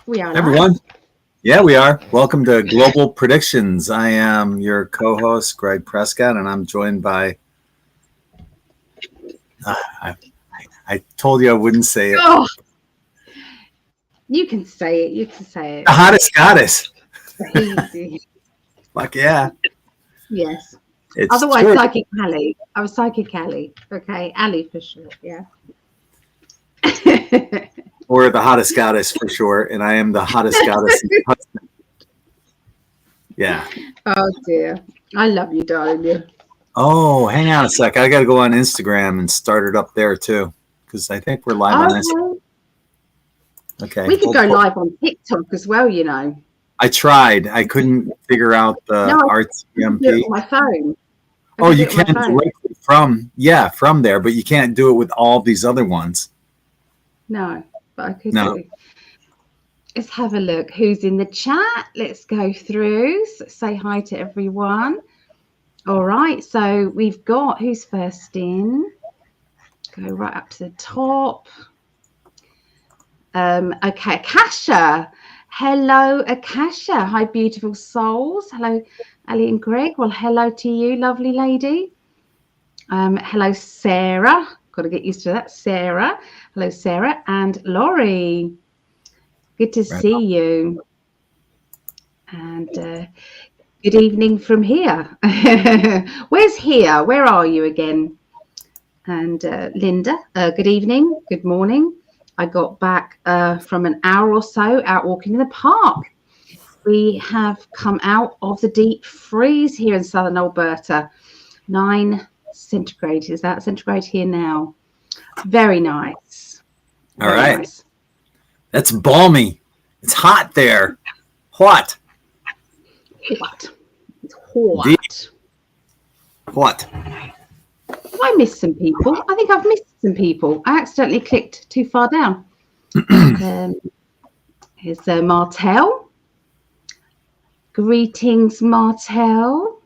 We are Everyone. Yeah, we are. Welcome to Global Predictions. I am your co-host, Greg Prescott, and I'm joined by... I told you I wouldn't say it. Oh, you can say it. You can say it. The hottest goddess. Easy. Fuck yeah. Yes. It's Otherwise, true. PsychicAlly. I was PsychicAlly. Okay, Ali for short. Yeah. Or the hottest goddess for sure, and I am the hottest goddess. Yeah. Oh dear. I love you, darling. Yeah. Oh, hang on a sec. I got to go on Instagram and start it up there too, because I think we're live on Instagram. Okay. We could go live on TikTok as well, you know. I tried. I couldn't figure out the RTMP. On my phone. Oh, you can directly from there, but you can't do it with all these other ones. No, but I could do. Let's have a look. Who's in the chat? Let's go through. Say hi to everyone. All right. So we've got who's first in. Go right up to the top. Okay, Akasha. Hello, Akasha. Hi, beautiful souls. Hello, Ali and Gregg. Well, hello to you, lovely lady. Hello, Sarah. Got to get used to that. Sarah. Hello, Sarah and Laurie. Good to see you. And good evening from here. Where's here? Where are you again? And Linda, good evening. Good morning. I got back from an hour or so out walking in the park. We have come out of the deep freeze here in southern Alberta. 9 centigrade. Is that centigrade here now? Very nice. All right. Nice. That's balmy. It's hot there. Hot. Hot. It's hot. Indeed. What? I missed some people. I think I've missed some people. I accidentally clicked too far down. Here's Martel. Greetings, Martel.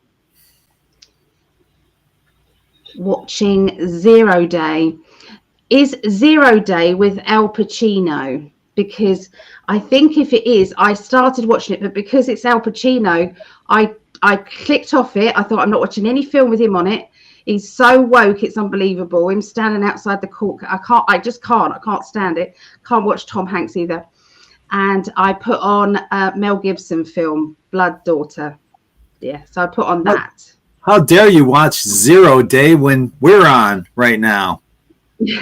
Watching 0 Day. Is 0 Day with Al Pacino? Because I think if it is, I started watching it, but because it's Al Pacino, I clicked off it. I thought I'm not watching any film with him on it. He's so woke, it's unbelievable. Him standing outside the court. I can't stand it. Can't watch Tom Hanks either. And I put on a Mel Gibson film, Blood Daughter. Yeah, so I put on that. How dare you watch 0 Day when we're on right now? You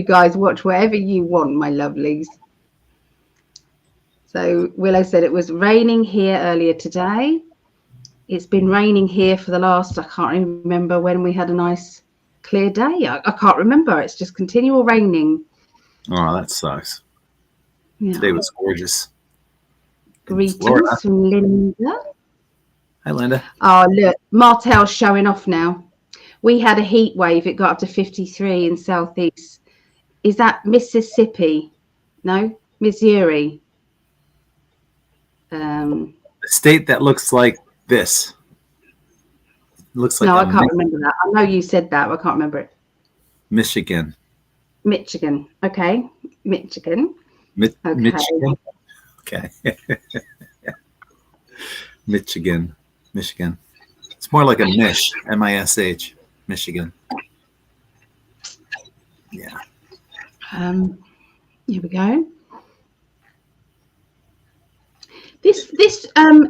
guys watch whatever you want, my lovelies. So Willow said it was raining here earlier today. It's been raining here for the last, I can't remember when we had a nice clear day. I can't remember. It's just continual raining. Oh, that sucks. Yeah. Today was gorgeous. Greetings from Linda. Hi, Linda. Oh, look, Martel's showing off now. We had a heat wave. It got up to 53 in Southeast. Is that Mississippi? No, Missouri. The state that looks like this. Looks like no, I can't remember that. I know you said that, but I can't remember it. Michigan. Okay. Michigan. Okay. Michigan. Okay. Michigan. It's more like a mish. M-I-S-H. Michigan. Yeah. Here we go. This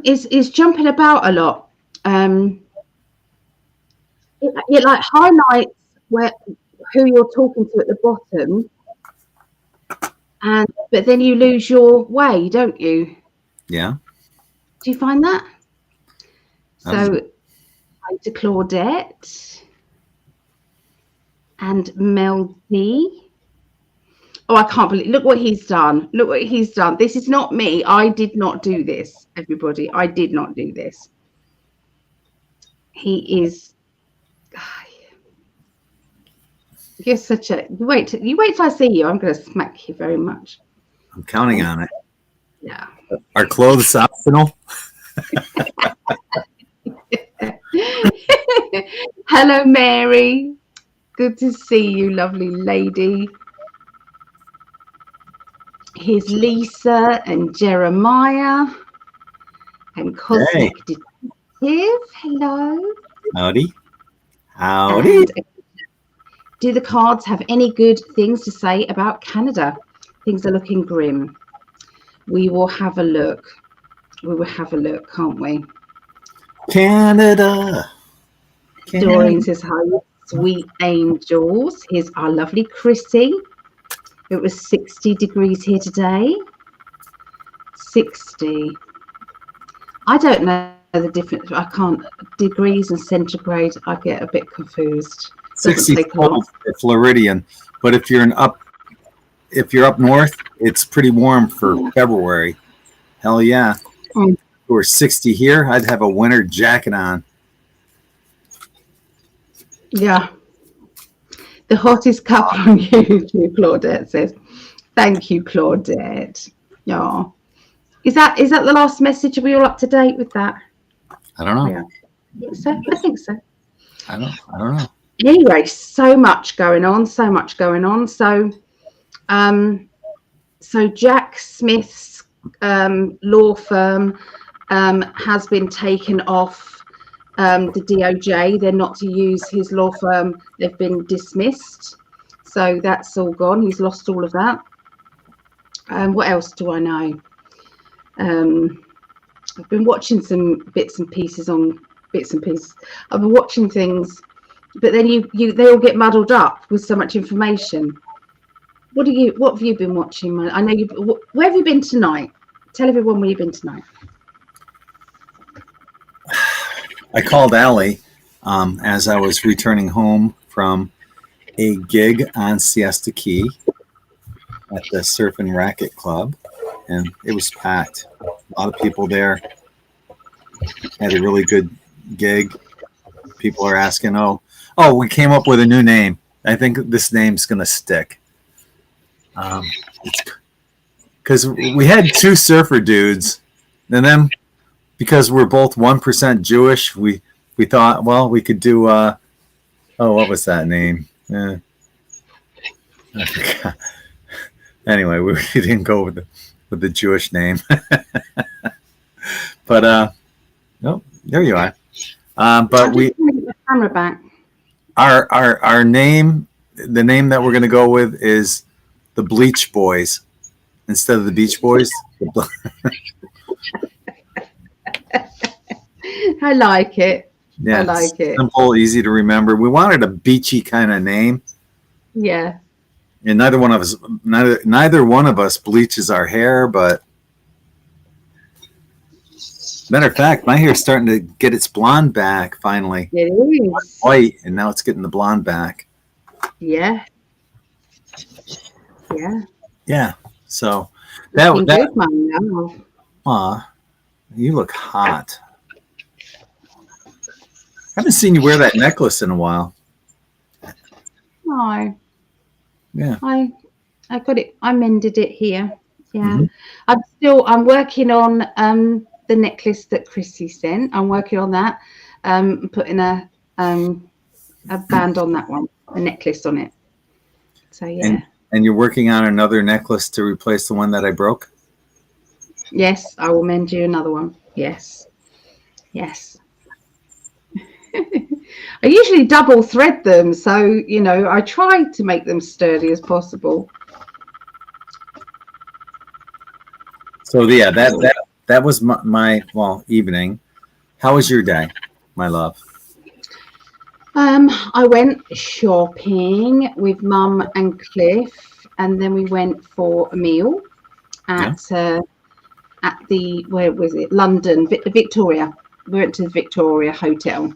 is jumping about a lot. It like highlights who you're talking to at the bottom, but then you lose your way, don't you? Yeah. Do you find that? So, to Claudette and Mel D. Oh, I can't believe. Look what he's done. This is not me. I did not do this, everybody. I did not do this. He is. You're such a. You wait till I see you. I'm going to smack you very much. I'm counting on it. Yeah. Are clothes optional? Hello, Mary. Good to see you, lovely lady. Here's Lisa and Jeremiah and Cosmic Detective. Hello. Howdy. Howdy. And do the cards have any good things to say about Canada? Things are looking grim. We will have a look. We will have a look, can't we? Canada. Doreen says, hi, sweet angels. Here's our lovely Chrissy. It was 60 degrees here today. 60. I don't know the difference. I can't. Degrees and centigrade, I get a bit confused. 60 cold for Floridian, but if you're up north, it's pretty warm for February. Hell yeah. If it were 60 here, I'd have a winter jacket on. Yeah. The hottest couple on YouTube, Claudette says. Thank you, Claudette. Yeah. Is that the last message? Are we all up to date with that? I don't know. Yeah. I think so. I don't know. Anyway, so much going on. So Jack Smith's law firm has been taken off the DOJ. They're not to use his law firm. They've been dismissed. So that's all gone. He's lost all of that. What else do I know? I've been watching some bits and pieces. I've been watching things, but then they all get muddled up with so much information. What have you been watching? I know where have you been tonight? Tell everyone where you've been tonight. I called Ali as I was returning home from a gig on Siesta Key at the Surf and Racket Club, and it was packed. A lot of people there. Had a really good gig. People are asking, oh, we came up with a new name. I think this name's going to stick. Because we had two surfer dudes, and then because we're both 1% Jewish, we thought, well, we could do, what was that name? I forgot. Anyway, we didn't go with the Jewish name. But, no, there you are. But we, the camera back. Our name, the name that we're going to go with is the Bleach Boys instead of the Beach Boys. I like it. Yeah, I like it. Simple, easy to remember. We wanted a beachy kind of name. Yeah. And neither one of us bleaches our hair, but matter of fact, my hair's starting to get its blonde back finally. It is. White, and now it's getting the blonde back. Yeah. Yeah. Yeah. So that good, man. Aw, you look hot. I haven't seen you wear that necklace in a while. No. Yeah. I got it. I mended it here. Yeah. Mm-hmm. I'm working on the necklace that Chrissy sent. I'm working on that. Putting a band on that one, a necklace on it. So yeah. And you're working on another necklace to replace the one that I broke? Yes, I will mend you another one. Yes. I usually double thread them, so I try to make them sturdy as possible. So yeah, that was my evening. How was your day, my love? I went shopping with Mum and Cliff, and then we went for a meal at the, where was it? London, Victoria. We went to the Victoria Hotel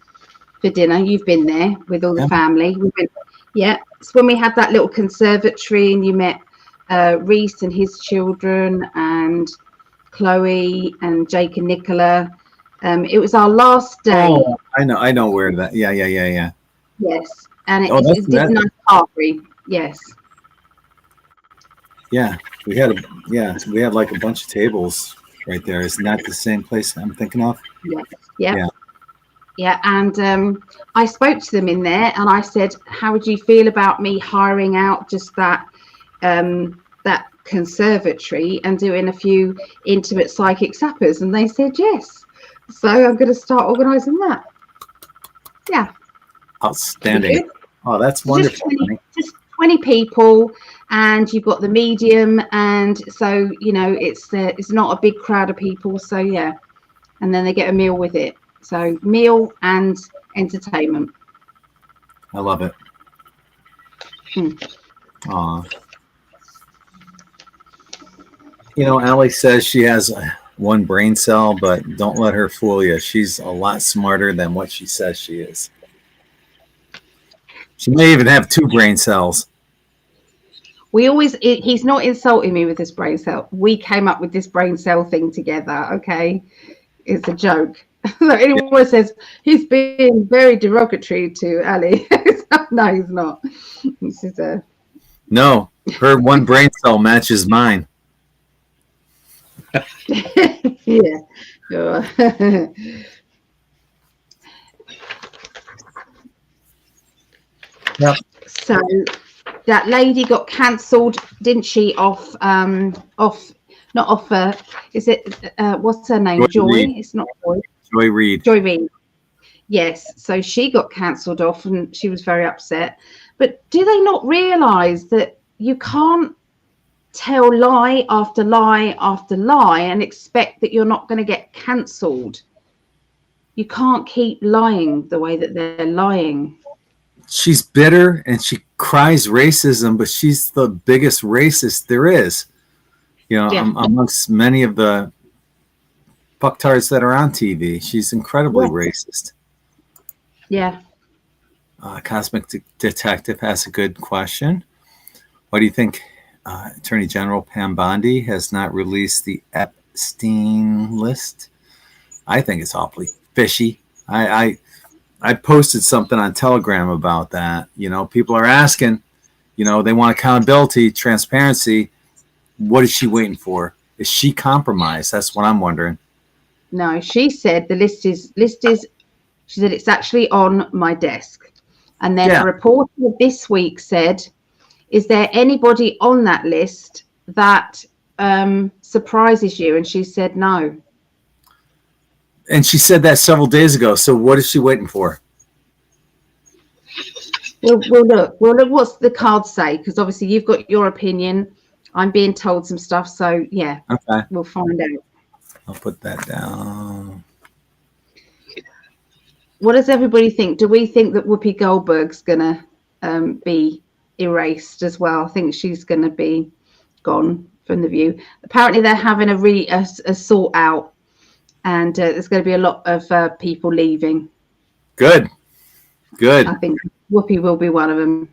for dinner. You've been there with all the family. We went, it's when we had that little conservatory, and you met Reese and his children, and Chloe and Jake and Nicola. It was our last day. Oh, I know where that. Yeah. Yes, and it's a nice party. Yes. Yeah, we had like a bunch of tables right there. Isn't that the same place I'm thinking of? Yeah. And I spoke to them in there, and I said, "How would you feel about me hiring out just that that conservatory and doing a few intimate psychic sappers? And they said yes. So I'm going to start organising that. Yeah. Outstanding. Oh, that's wonderful. Just 20 people, and you've got the medium, and so it's not a big crowd of people. So yeah, and then they get a meal with it. So meal and entertainment. I love it. Aw. Ali says she has one brain cell, but don't let her fool you. She's a lot smarter than what she says she is. She may even have 2 brain cells. He's not insulting me with this brain cell. We came up with this brain cell thing together, okay? It's a joke. So anyone says he's being very derogatory to Ali. No, he's not. This is No, her one brain cell matches mine. Yeah. Sure. Yep. So that lady got cancelled, didn't she? Is it what's her name? Joy? It's not Joy. Joy Reid. Joy Reid. Yes. So she got cancelled off, and she was very upset. But do they not realise that you can't tell lie after lie after lie and expect that you're not going to get cancelled? You can't keep lying the way that they're lying. She's bitter and she cries racism, but she's the biggest racist there is. Amongst many of the fucktards that are on TV. She's incredibly racist. Yeah. Cosmic Detective has a good question. Why do you think Attorney General Pam Bondi has not released the Epstein list? I think it's awfully fishy. I posted something on Telegram about that. People are asking, they want accountability, transparency. What is she waiting for? Is she compromised? That's what I'm wondering. No, she said the list is, she said it's actually on my desk. And then a reporter this week said, is there anybody on that list that surprises you? And she said no. And she said that several days ago. So what is she waiting for? We'll look. What's the cards say? Because obviously you've got your opinion. I'm being told some stuff. So yeah, okay, we'll find out. I'll put that down. What does everybody think? Do we think that Whoopi Goldberg's gonna be erased as well? I think she's gonna be gone from the view. Apparently they're having a sort out, and there's going to be a lot of people leaving. Good. I think Whoopi will be one of them.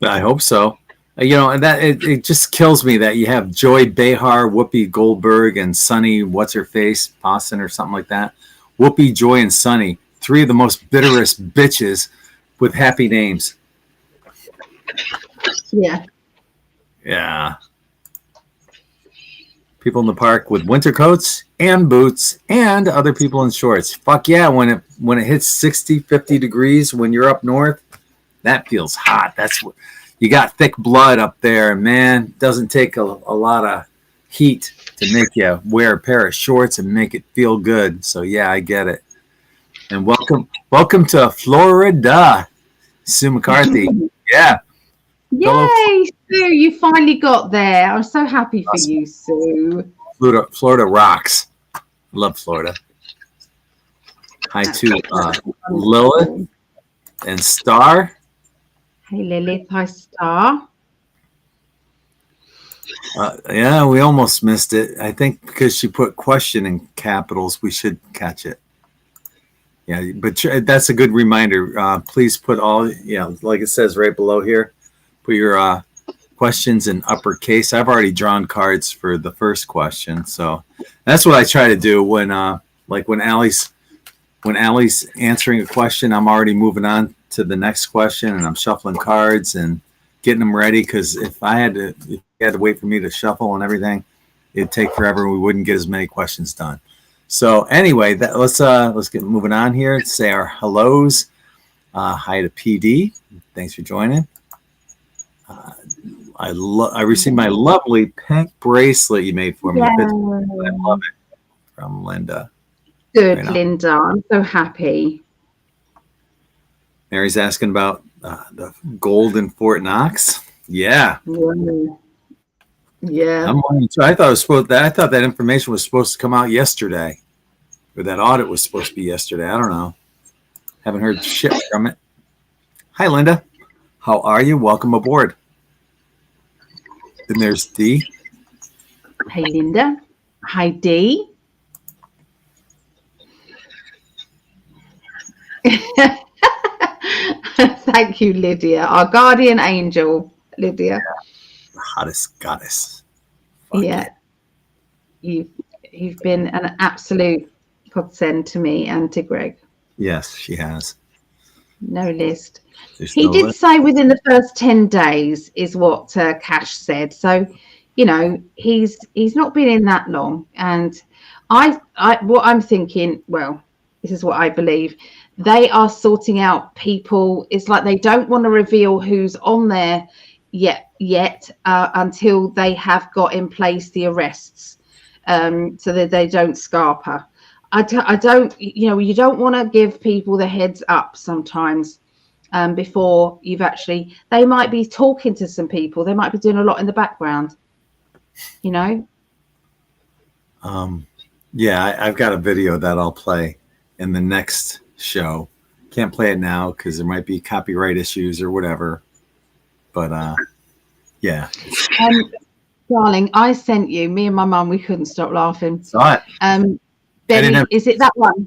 I hope so. And that it just kills me that you have Joy Behar, Whoopi Goldberg, and Sunny, what's her face, Boston or something like that. Whoopi, Joy, and Sunny, 3 of the most bitterest bitches with happy names. Yeah. Yeah. People in the park with winter coats and boots and other people in shorts. Fuck yeah, when it hits 60, 50 degrees when you're up north, that feels hot. That's what you got, thick blood up there, man. It doesn't take a lot of heat to make you wear a pair of shorts and make it feel good. So yeah, I get it. And welcome to Florida, Sue McCarthy. Yeah. Yay, Sue, you finally got there. I'm so happy for you, Sue. Florida rocks. Love Florida. Hi to Lilith and Star. Hey, Lilith. Hi, Star. Yeah, we almost missed it. I think because she put question in capitals, we should catch it. Yeah, but that's a good reminder. Please put all, like it says right below here, put your questions in uppercase. I've already drawn cards for the first question, so that's what I try to do when Allie's answering a question, I'm already moving on to the next question, and I'm shuffling cards and getting them ready. Because if you had to wait for me to shuffle and everything, it'd take forever. We wouldn't get as many questions done. So anyway, let's get moving on here. Say our hellos. Hi to PD. Thanks for joining. I received my lovely pink bracelet you made for me. Yeah. I love it from Linda. Good, Right on. Linda. I'm so happy. Mary's asking about the gold in Fort Knox. Yeah. Yeah. I thought that information was supposed to come out yesterday, or that audit was supposed to be yesterday. I don't know. Haven't heard shit from it. Hi, Linda. How are you? Welcome aboard. Then there's Dee. Hey, Linda. Hi, Dee. Thank you, Lydia. Our guardian angel, Lydia. The hottest goddess. Fuck yeah. You've been an absolute godsend to me and to Greg. Yes, she has. No list. He did say within the first 10 days is what Cash said. So, you know, he's not been in that long. And I what I'm thinking, well, this is what I believe. They are sorting out people. It's like they don't want to reveal who's on there yet until they have got in place the arrests, so that they don't scarper. I don't, you know, you don't want to give people the heads up sometimes before you've actually, they might be talking to some people. They might be doing a lot in the background, you know? Yeah, I've got a video that I'll play in the next show. Can't play it now because there might be copyright issues or whatever. But yeah. Darling, I sent you, me and my mum, we couldn't stop laughing. Saw it. Benny, is it that one?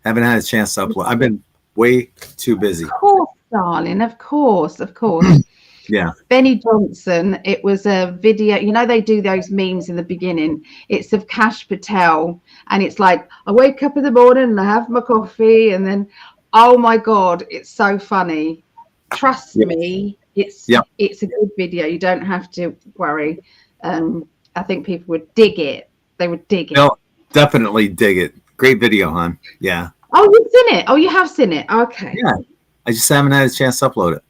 Haven't had a chance to upload. I've been way too busy. Of course, darling, of course. Yeah. Benny Johnson, it was a video, you know, they do those memes in the beginning. It's of Cash Patel, and it's like, I wake up in the morning and I have my coffee, and then, oh my God, it's so funny. Trust me, it's a good video. You don't have to worry. I think people would dig it. They would dig it. No, definitely dig it. Great video, hon. Yeah. Oh, you've seen it? Oh, you have seen it. Okay. Yeah. I just haven't had a chance to upload it.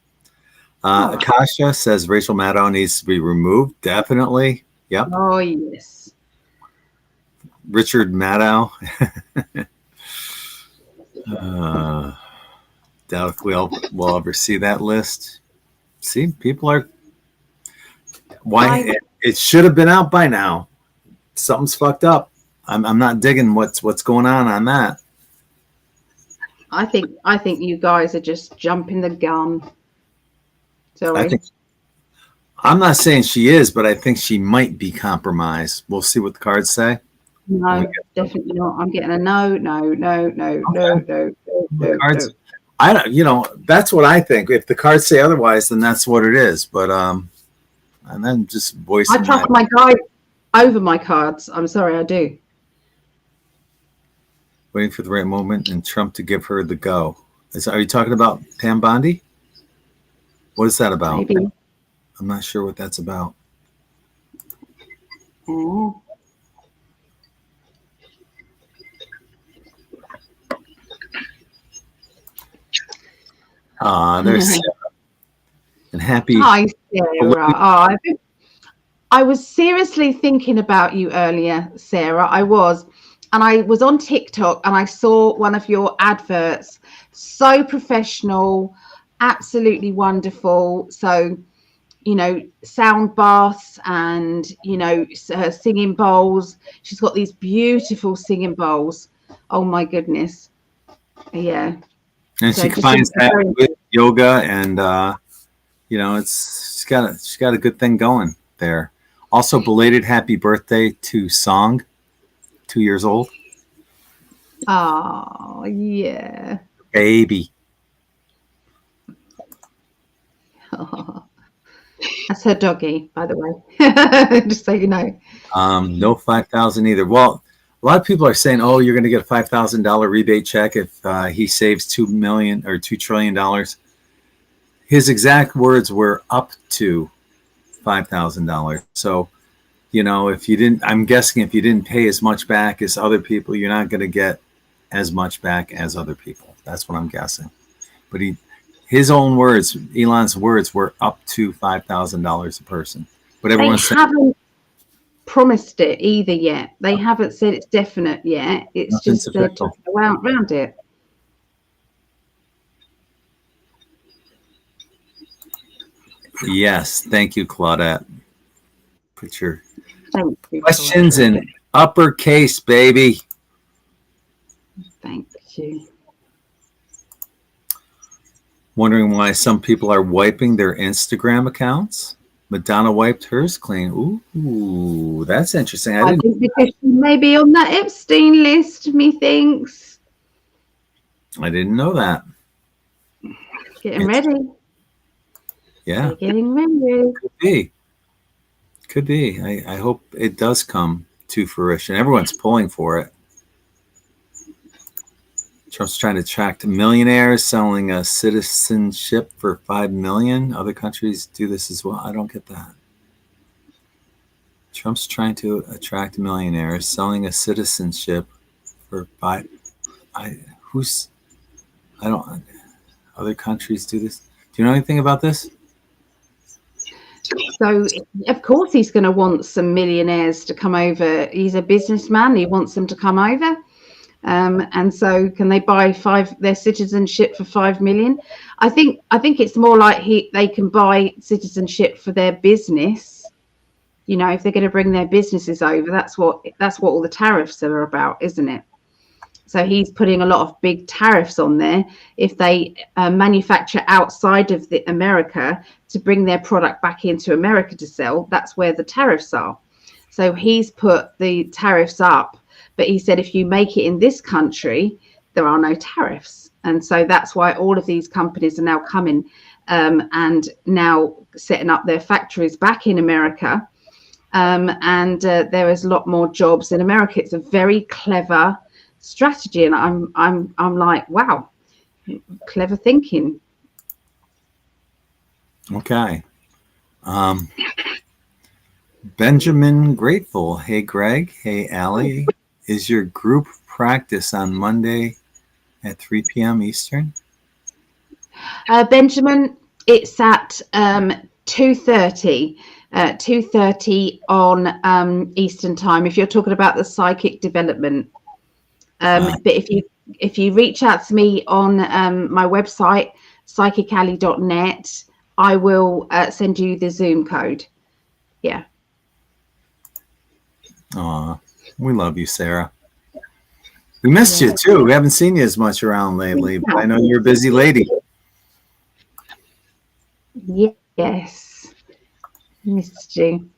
Akasha says Rachel Maddow needs to be removed. Definitely. Yep. Oh, yes. Richard Maddow. Doubt if we'll ever see that list. See, people are. Why it should have been out by now. Something's fucked up. I'm not digging what's going on that. I think you guys are just jumping the gun. Sorry. I'm not saying she is, but I think she might be compromised. We'll see what the cards say. No, definitely not. I'm getting a no. Cards. I don't. You know, that's what I think. If the cards say otherwise, then that's what it is. But and then just voicing. I trust my guide over my cards. I'm sorry, I do. Waiting for the right moment and Trump to give her the go. Are you talking about Pam Bondi? What is that about? Maybe. I'm not sure what that's about. Oh. There's Sarah. And happy. Hi, Sarah. I was seriously thinking about you earlier, Sarah. I was. And I was on TikTok and I saw one of your adverts. So professional, absolutely wonderful. So, you know, sound baths and, you know, her singing bowls. She's got these beautiful singing bowls. Oh my goodness. Yeah. And so she combines that with yoga and, you know, she's got a good thing going there. Also, belated happy birthday to Song. 2 years old. Oh, yeah. Baby. Oh. That's her doggy, by the way. Just so you know. No 5,000 either. Well, a lot of people are saying, "Oh, you're going to get a $5,000 rebate check if he saves $2 million or $2 trillion." His exact words were up to $5,000. So, you know, I'm guessing if you didn't pay as much back as other people, you're not going to get as much back as other people. That's what I'm guessing. But his own words, Elon's words, were up to $5,000 a person. But everyone's saying, haven't promised it either yet. They haven't said it's definite yet. It's just they're talking around it. Yes, thank you, Claudette. Put your questions in uppercase, baby. Thank you. Wondering why some people are wiping their Instagram accounts. Madonna wiped hers clean. Ooh, that's interesting. I think because she may be on that Epstein list, methinks. I didn't know that. Getting ready. Yeah. They're getting ready. Could be. I hope it does come to fruition. Everyone's pulling for it. Trump's trying to attract millionaires, selling a citizenship for $5 million. Other countries do this as well. I don't get that. Trump's trying to attract millionaires, selling a citizenship for other countries do this. Do you know anything about this? So, of course, he's going to want some millionaires to come over. He's a businessman. He wants them to come over. And so can they buy their citizenship for $5 million? I think it's more like they can buy citizenship for their business. You know, if they're going to bring their businesses over, that's what all the tariffs are about, isn't it? So he's putting a lot of big tariffs on there. If they manufacture outside of America to bring their product back into America to sell, that's where the tariffs are. So he's put the tariffs up. But he said, if you make it in this country, there are no tariffs. And so that's why all of these companies are now coming and now setting up their factories back in America. And there is a lot more jobs in America. It's a very clever strategy. And I'm like, wow, clever thinking. Okay. Benjamin Grateful. Hey, Greg. Hey, Ali. Is your group practice on Monday at 3 p.m. Eastern? Benjamin, it's at 2:30 on Eastern time. If you're talking about the psychic development, but if you reach out to me on my website PsychicAlly.net, I will send you the Zoom code. Yeah. Aw. We love you, Sarah. We missed you too. We haven't seen you as much around lately, but I know you're a busy lady. Yes. Missed you.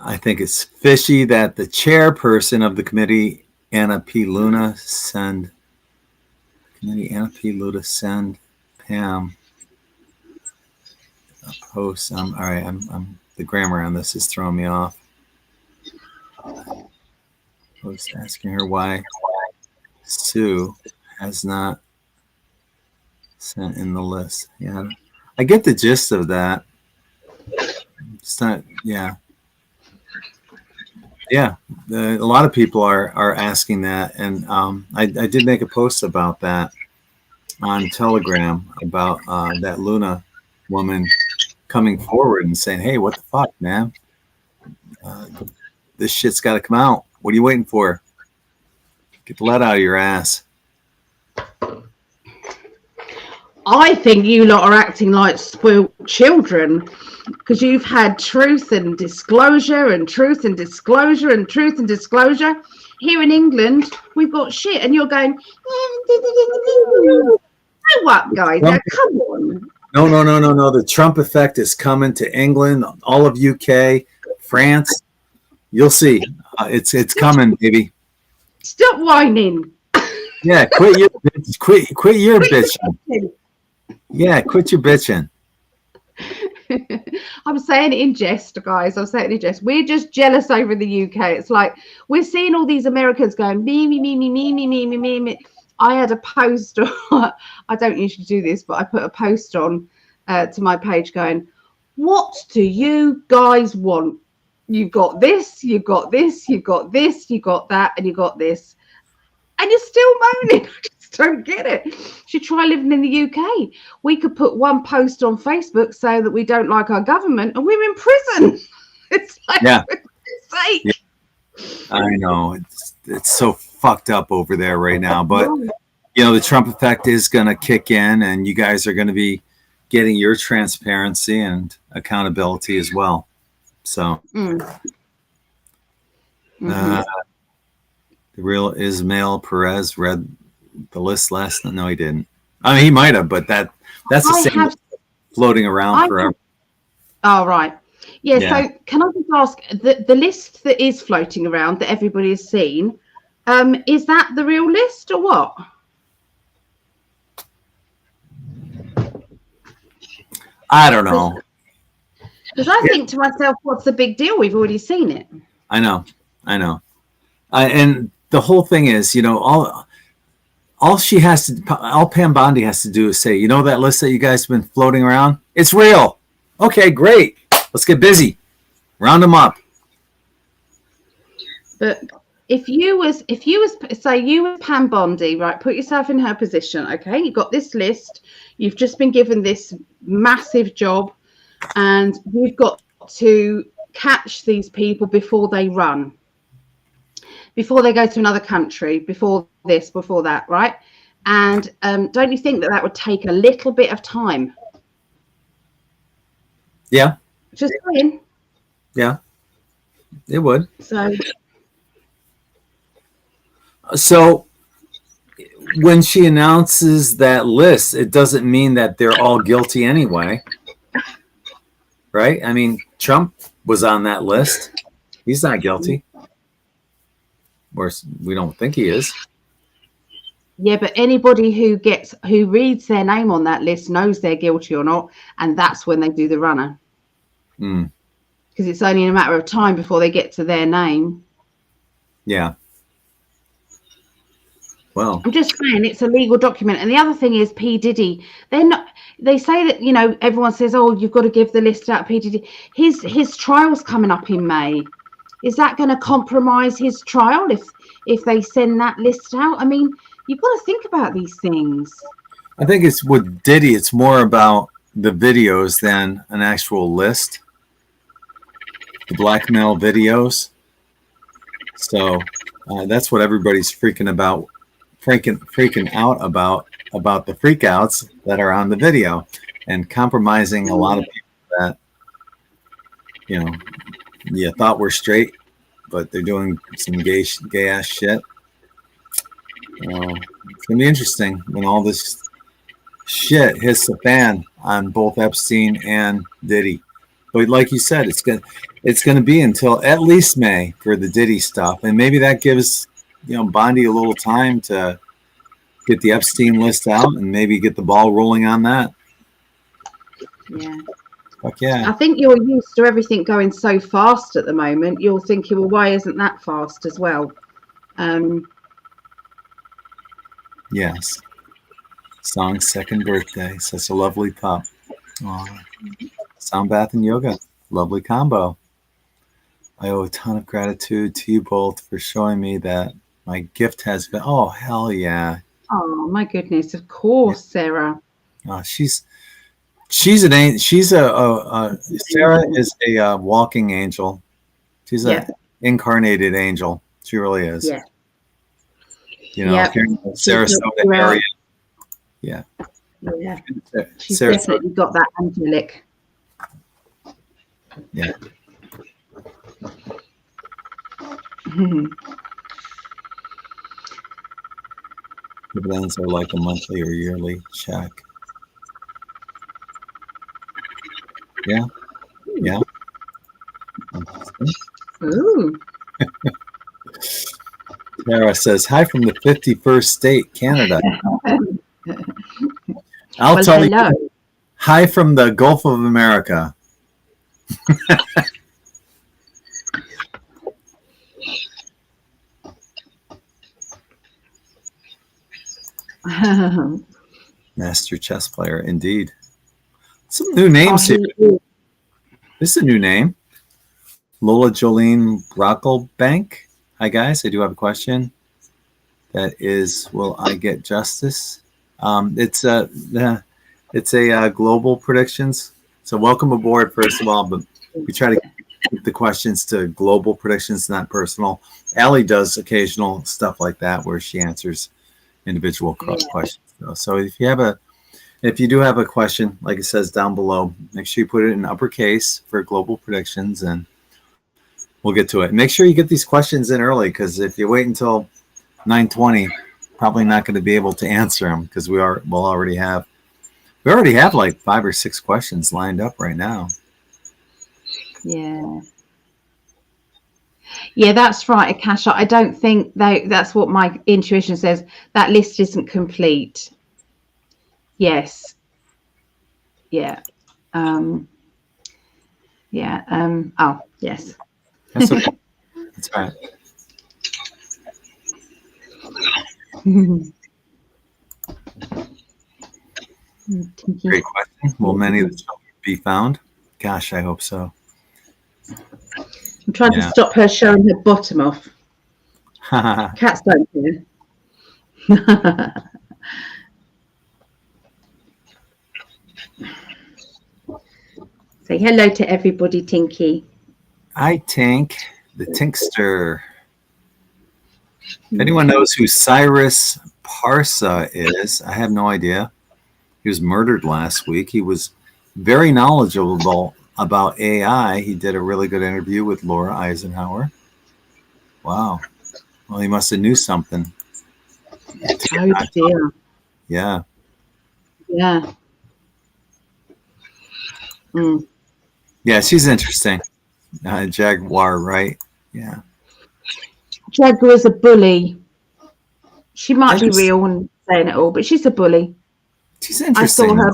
I think it's fishy that the chairperson of the committee, Anna P. Luna, send Pam a post. All right, the grammar on this is throwing me off. I was asking her why Sue has not sent in the list. Yeah, I get the gist of that. It's not, yeah. A lot of people are asking that, and I did make a post about that on Telegram about that Luna woman coming forward and saying, "Hey, what the fuck, man? This shit's got to come out. What are you waiting for? Get the lead out of your ass." I think you lot are acting like spoiled children because you've had truth and disclosure and truth and disclosure and truth and disclosure. Here in England, we've got shit, and you're going, "So what, guys? Now, come on." No. The Trump effect is coming to England, all of UK, France. You'll see. It's coming, baby. Stop whining. Yeah, quit your bitching. Yeah, quit your bitching. I'm saying it in jest, guys. I'm saying it in jest. We're just jealous over the UK. It's like we're seeing all these Americans going me. I had a post. I don't usually do this, but I put a post on to my page going, "What do you guys want? You've got this, you've got this, you've got this, you got that, and you got this, and you're still moaning." don't get it. Should try living in the UK. We could put one post on Facebook so that we don't like our government, and we're in prison. It's like, Yeah. for goodness sake. Yeah. I know it's so fucked up over there right now, but the Trump effect is going to kick in, and you guys are going to be getting your transparency and accountability as well. So, the real Ismail Perez read the list last night. No, he didn't. I mean, he might have, but that's the same floating around forever. Oh, right. Yeah, so can I just ask, the list that is floating around that everybody has seen, is that the real list or what? I don't know. Because I think to myself, what's the big deal? We've already seen it. I know. And the whole thing is, all she has to, all Pam Bondi has to do is say, that list that you guys have been floating around, it's real. Okay, great. Let's get busy. Round them up. But if you was say you were Pam Bondi, right? Put yourself in her position. Okay, you got this list. You've just been given this massive job, and you've got to catch these people before they run, before they go to another country, before this, before that, right? And don't you think that would take a little bit of time? Yeah. Just saying. Yeah, it would. So when she announces that list, it doesn't mean that they're all guilty anyway, right? I mean, Trump was on that list. He's not guilty. Or we don't think he is. Yeah, but anybody who reads their name on that list knows they're guilty or not, and that's when they do the runner. Because it's only a matter of time before they get to their name. Yeah. Well, I'm just saying it's a legal document. And the other thing is P. Diddy. They say that, everyone says, oh, you've got to give the list out, P. Diddy. His trial's coming up in May. Is that going to compromise his trial if they send that list out? I mean, you've got to think about these things. I think it's with Diddy, it's more about the videos than an actual list. The blackmail videos. So that's what everybody's freaking out about the freakouts that are on the video, and compromising a lot of people that you thought were straight, but they're doing some gay ass shit. It's gonna be interesting when all this shit hits the fan on both Epstein and Diddy. But like you said, it's gonna be until at least May for the Diddy stuff, and maybe that gives Bondi a little time to get the Epstein list out and maybe get the ball rolling on that. Yeah. Fuck yeah. I think you're used to everything going so fast at the moment. You're thinking, well, why isn't that fast as well? Yes. Song's second birthday. Such a lovely pup. Aww. Sound bath and yoga. Lovely combo. I owe a ton of gratitude to you both for showing me that my gift has been. Oh, hell yeah. Oh, my goodness. Of course, Sarah. She's an angel. Sarah is a walking angel. She's an incarnated angel. She really is. Yeah. If you're in the Sarasota area. Yeah. Yeah. She's definitely got that angelic. Yeah. Dividends are like a monthly or yearly check. Yeah. Yeah. Ooh. Tara says, hi from the 51st state, Canada. I'll tell you. Hi from the Gulf of America. Master chess player, indeed. Some new names here. This is a new name. Lola Jolene Brocklebank. Hi, guys. I do have a question. That is, will I get justice? It's a global predictions. So welcome aboard, first of all. But we try to keep the questions to global predictions, not personal. Ali does occasional stuff like that where she answers individual questions. So if you do have a question, like it says down below, make sure you put it in uppercase for global predictions, and we'll get to it. Make sure you get these questions in early, because if you wait until 9:20, probably not going to be able to answer them, because we already have like 5 or 6 questions lined up right now. Yeah, that's right, Akasha. I don't think that's what my intuition says. That list isn't complete. Yes. Yeah. Oh, yes. That's okay. That's right. Great question. Will many of the children be found? Gosh, I hope so. I'm trying to stop her showing her bottom off. Cats don't care. Say hello to everybody, Tinky. Hi, Tink, the Tinkster. If anyone knows who Cyrus Parsa is, I have no idea. He was murdered last week. He was very knowledgeable about AI. He did a really good interview with Laura Eisenhower. Wow. Well, he must have knew something. Oh, dear. Yeah. Yeah. Yeah, she's interesting. Jaguar, right? Yeah. Jaguar is a bully. She might be real and saying it all, but she's a bully. She's interesting. I saw her.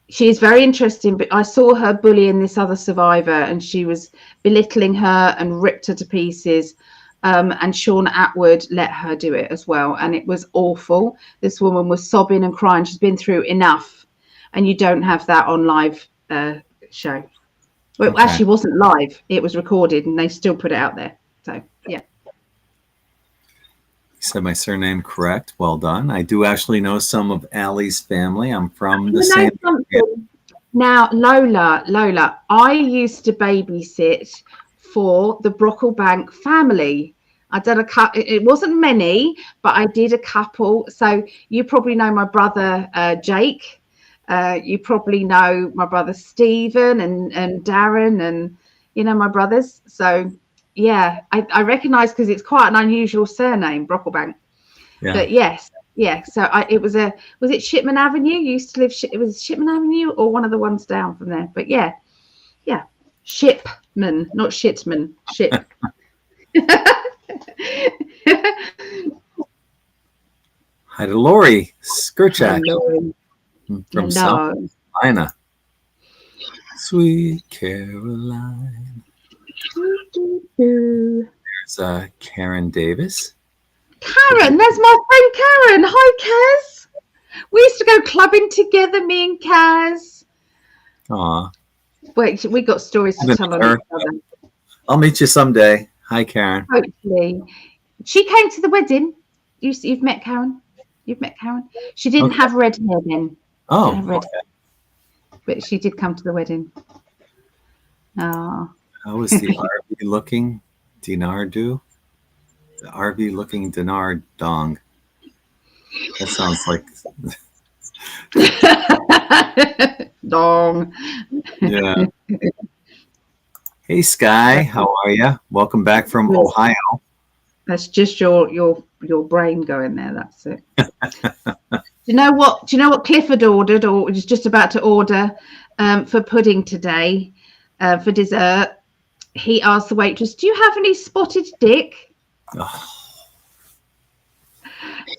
She's very interesting, but I saw her bullying this other survivor, and she was belittling her and ripped her to pieces. And Sean Atwood let her do it as well, and it was awful. This woman was sobbing and crying. She's been through enough, and you don't have that on live show. Well, it actually wasn't live. It was recorded, and they still put it out there. So, yeah. You said my surname correct. Well done. I do actually know some of Ali's family. I'm from the same. Now, Lola, I used to babysit for the Brocklebank family. I did a couple. It wasn't many, but I did a couple. So you probably know my brother Jake. You probably know my brother Stephen and Darren, and my brothers. So yeah, I recognise, because it's quite an unusual surname, Brocklebank. Yeah. But yes, yeah. So was it Shipman Avenue? You used to live. It was Shipman Avenue or one of the ones down from there. But yeah, Shipman, not Shitman. Ship. Hi to Lori Skirchak from South Carolina. Sweet Caroline. There's Karen Davis. Karen, there's my friend Karen. Hi, Kaz. We used to go clubbing together, me and Kaz. Aw. Wait, we got stories to tell on each other. I'll meet you someday. Hi, Karen. Hopefully. She came to the wedding. You've met Karen? You've met Karen? She didn't have red hair then. Oh, but she did come to the wedding. Oh. How was the RV looking dinar do? The RV looking dinar dong. That sounds like dong. Yeah. Hey Sky, how are you? Welcome back from Ohio. That's just your brain going there. That's it. Do you know what Clifford ordered, or was just about to order for pudding today for dessert? He asked the waitress, "Do you have any spotted dick?" Oh.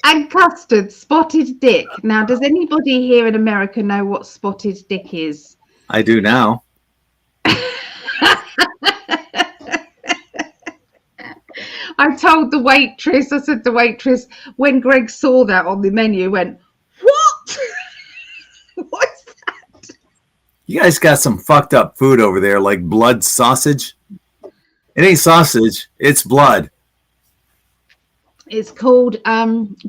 And custard, spotted dick. Now, does anybody here in America know what spotted dick is? I do now. I told the waitress, I said, the waitress, when Greg saw that on the menu, went, "What? What's that?" You guys got some fucked up food over there, like blood sausage. It ain't sausage, it's blood. It's called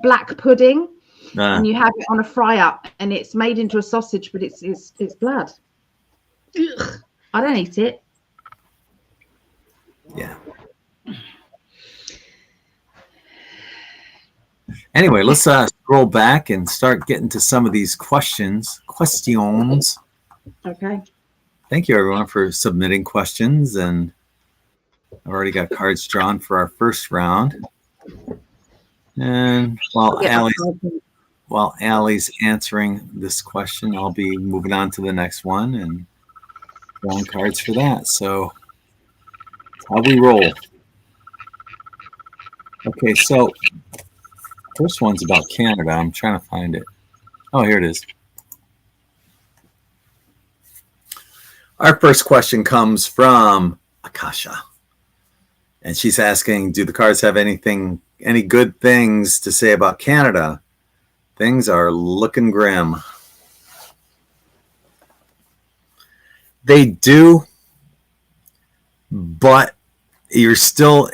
black pudding, Uh, and you have it on a fry up, and it's made into a sausage, but it's blood. Ugh, I don't eat it. yeah. Anyway, let's scroll back and start getting to some of these questions. Okay. Thank you, everyone, for submitting questions. And I've already got cards drawn for our first round. And while Allie's answering this question, I'll be moving on to the next one and drawing cards for that. So how we roll. Okay, so first one's about Canada. I'm trying to find it. Oh, here it is. Our first question comes from Akasha. And she's asking, do the cards have any good things to say about Canada? Things are looking grim. They do, but there's still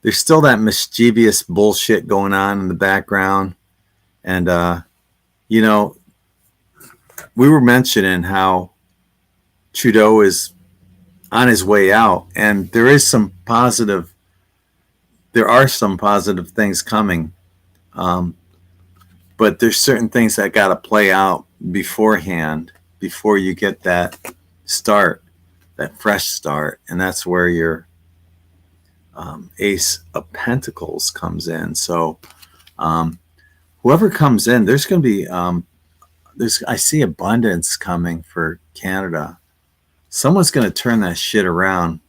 that mischievous bullshit going on in the background. And, we were mentioning how Trudeau is on his way out, and there are some positive things coming. But there's certain things that got to play out beforehand before you get that fresh start. And that's where your Ace of Pentacles comes in. So whoever comes in, there's going to be, I see abundance coming for Canada. Someone's going to turn that shit around,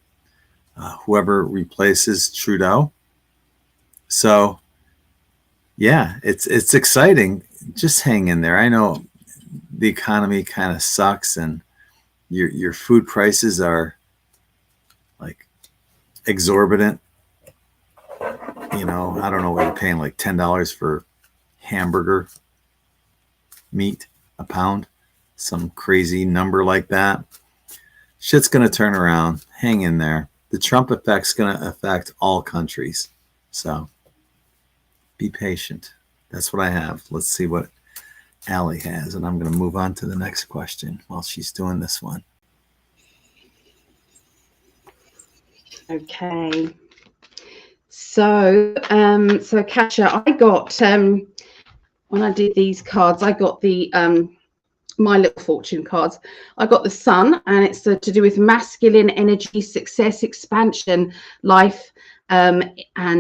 whoever replaces Trudeau. So, yeah, it's exciting. Just hang in there. I know the economy kind of sucks, and your food prices are like exorbitant. I don't know what you're paying, like $10 for hamburger meat a pound, some crazy number like that. Shit's going to turn around. Hang in there. The Trump effect's going to affect all countries. So be patient. That's what I have. Let's see what Allie has. And I'm going to move on to the next question while she's doing this one. Okay. So Kasia, I got, when I did these cards, I got the My Little Fortune cards. I got the Sun, and it's to do with masculine energy, success, expansion, life, and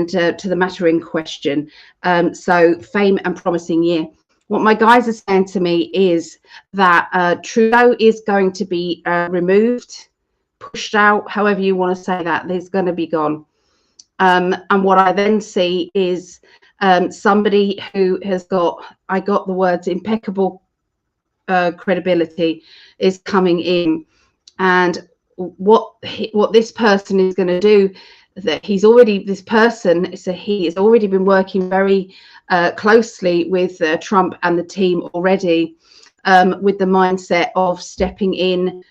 to the matter in question. So fame and promising year. What my guys are saying to me is that Trudeau is going to be removed, pushed out, however you want to say that. He's going to be gone. And what I then see is somebody who has I got the words impeccable credibility is coming in, and what this person is going to do, that he has already been working very closely with Trump and the team already, with the mindset of stepping in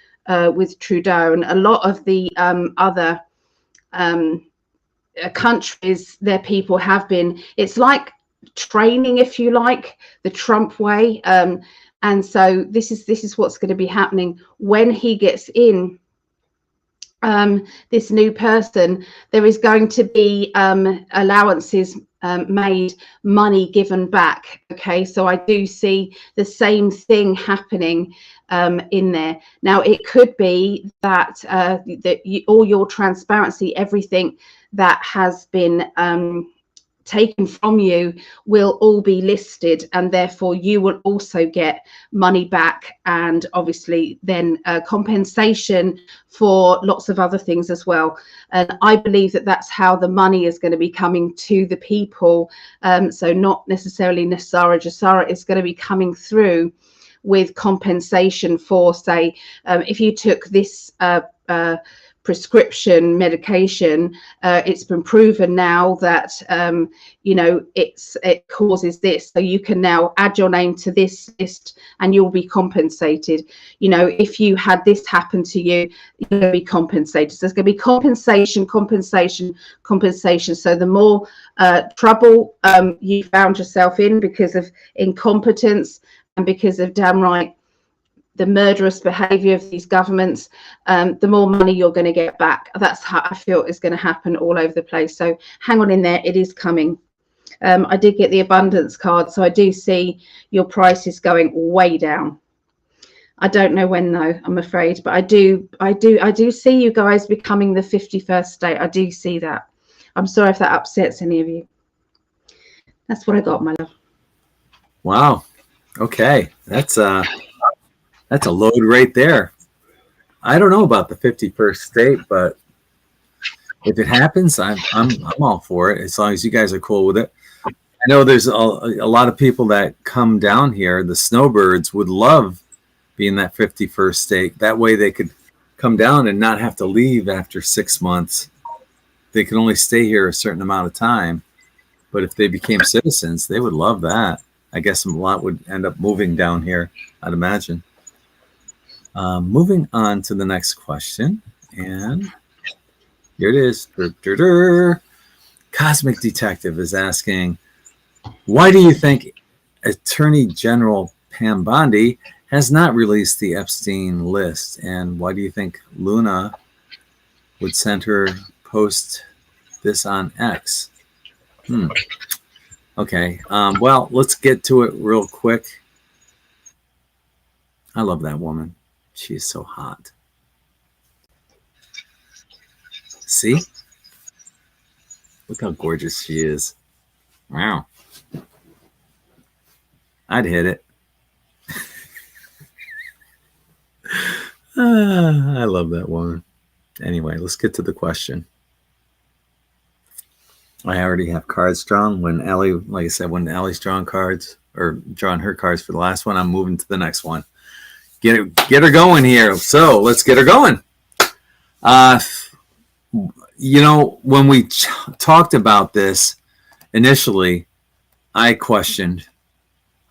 with Trudeau, and a lot of the other countries, their people have been, it's like training, if you like, the Trump way. And so this is what's going to be happening when he gets in. This new person, there is going to be allowances made, money given back. Okay, so I do see the same thing happening in there. Now, it could be that all your transparency, everything that has been taken from you, will all be listed, and therefore you will also get money back, and obviously then compensation for lots of other things as well. And I believe that that's how the money is going to be coming to the people. So not necessarily Nasara Jasara is going to be coming through with compensation for, say, if you took this prescription medication, it's been proven now that you know, it causes this, so you can now add your name to this list and you'll be compensated. You know, if you had this happen to you, you're going to be compensated. So there's going to be compensation. So the more trouble you found yourself in because of incompetence and because of downright the murderous behavior of these governments, the more money you're going to get back. That's how I feel is going to happen all over the place. So hang on in there, it is coming. I did get the abundance card, so I do see your prices going way down. I don't know when though, I'm afraid, but I do see you guys becoming the 51st state. I do see that. I'm sorry if that upsets any of you. That's what I got, my love. Wow. Okay. That's a load right there. I don't know about the 51st state, but if it happens, I'm all for it, as long as you guys are cool with it. I know there's a lot of people that come down here. The snowbirds would love being that 51st state. That way they could come down and not have to leave after 6 months. They can only stay here a certain amount of time. But if they became citizens, they would love that. I guess a lot would end up moving down here, I'd imagine. Moving on to the next question. And here it is. Cosmic Detective is asking, why do you think Attorney General Pam Bondi has not released the Epstein list? And why do you think Luna would send her post this on X? Okay. Well, let's get to it real quick. I love that woman. She is so hot. See? Look how gorgeous she is. Wow. I'd hit it. I love that woman. Anyway, let's get to the question. I already have cards drawn. When Allie, like I said, when Allie's drawn cards or drawn her cards for the last one, I'm moving to the next one. Get her going here. So let's get her going. You know, when we talked about this initially, I questioned.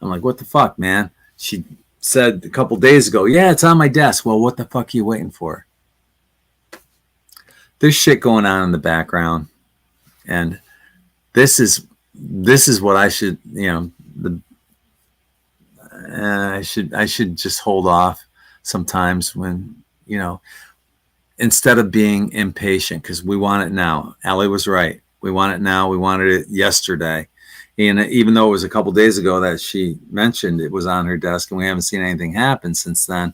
I'm like, what the fuck, man? She said a couple days ago, yeah, it's on my desk. Well, what the fuck are you waiting for? There's shit going on in the background. And this is what I should, you know, I should just hold off sometimes when, you know, instead of being impatient, because we want it now. Allie was right. We want it now. We wanted it yesterday. And even though it was a couple days ago that she mentioned it was on her desk and we haven't seen anything happen since then,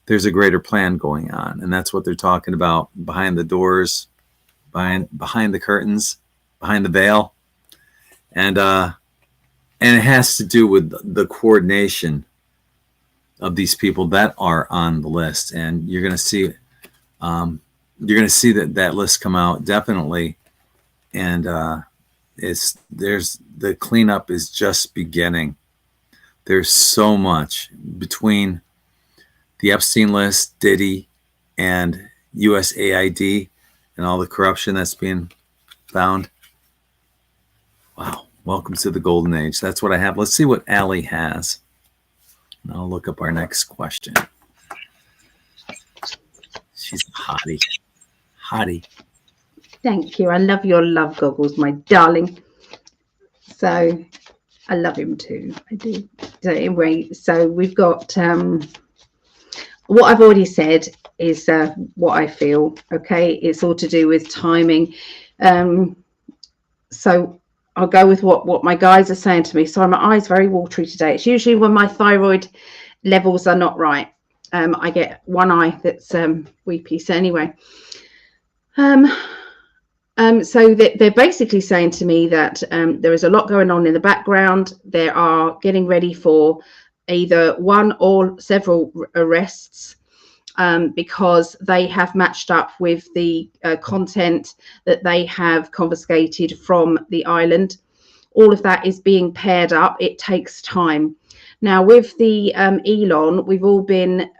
there's a greater plan going on. And that's what they're talking about behind the doors, behind the curtains, behind the veil. And it has to do with the coordination of these people that are on the list. And you're going to see that list come out definitely. And the cleanup is just beginning. There's so much between the Epstein list, Diddy, and USAID and all the corruption that's being found. Wow. Welcome to the golden age. That's what I have. Let's see what Allie has. And I'll look up our next question. She's a hottie. Hottie. Thank you. I love your love goggles, my darling. So I love him too. I do. So anyway, so we've got what I've already said is what I feel. Okay, it's all to do with timing. So I'll go with what my guys are saying to me. Sorry, my eye's very watery today. It's usually when my thyroid levels are not right. I get one eye that's weepy. So anyway, so they're basically saying to me that there is a lot going on in the background. They are getting ready for either one or several arrests because they have matched up with the content that they have confiscated from the island. All of that is being paired up. It takes time. Now, with the Elon, we've all been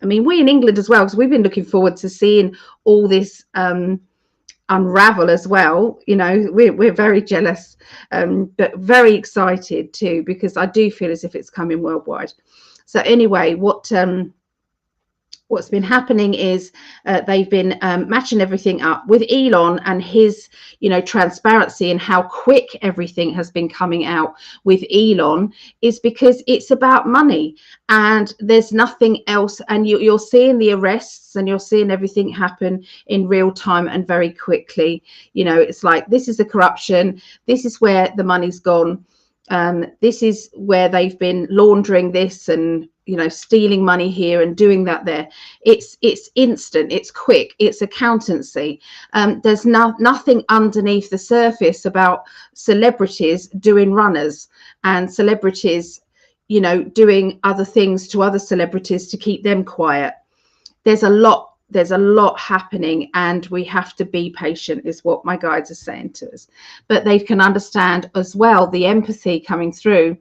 I mean, we in England as well, because we've been looking forward to seeing all this unravel as well. You know, we're very jealous, but very excited too, because I do feel as if it's coming worldwide. So anyway, what's been happening is they've been matching everything up with Elon and his, you know, transparency and how quick everything has been coming out with Elon, is because it's about money and there's nothing else. And you're seeing the arrests and you're seeing everything happen in real time and very quickly. You know, it's like, this is the corruption. This is where the money's gone. This is where they've been laundering this and, you know, stealing money here and doing that there. It's instant, it's quick, it's accountancy. There's nothing underneath the surface about celebrities doing runners and celebrities, you know, doing other things to other celebrities to keep them quiet. There's a lot happening, and we have to be patient, is what my guides are saying to us. But they can understand as well the empathy coming through.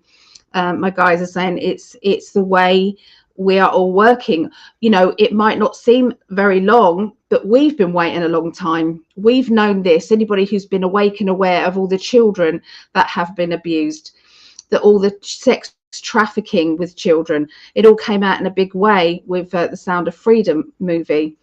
My guys are saying it's the way we are all working. You know, it might not seem very long, but we've been waiting a long time. We've known this. Anybody who's been awake and aware of all the children that have been abused, that all the sex trafficking with children, it all came out in a big way with the Sound of Freedom movie.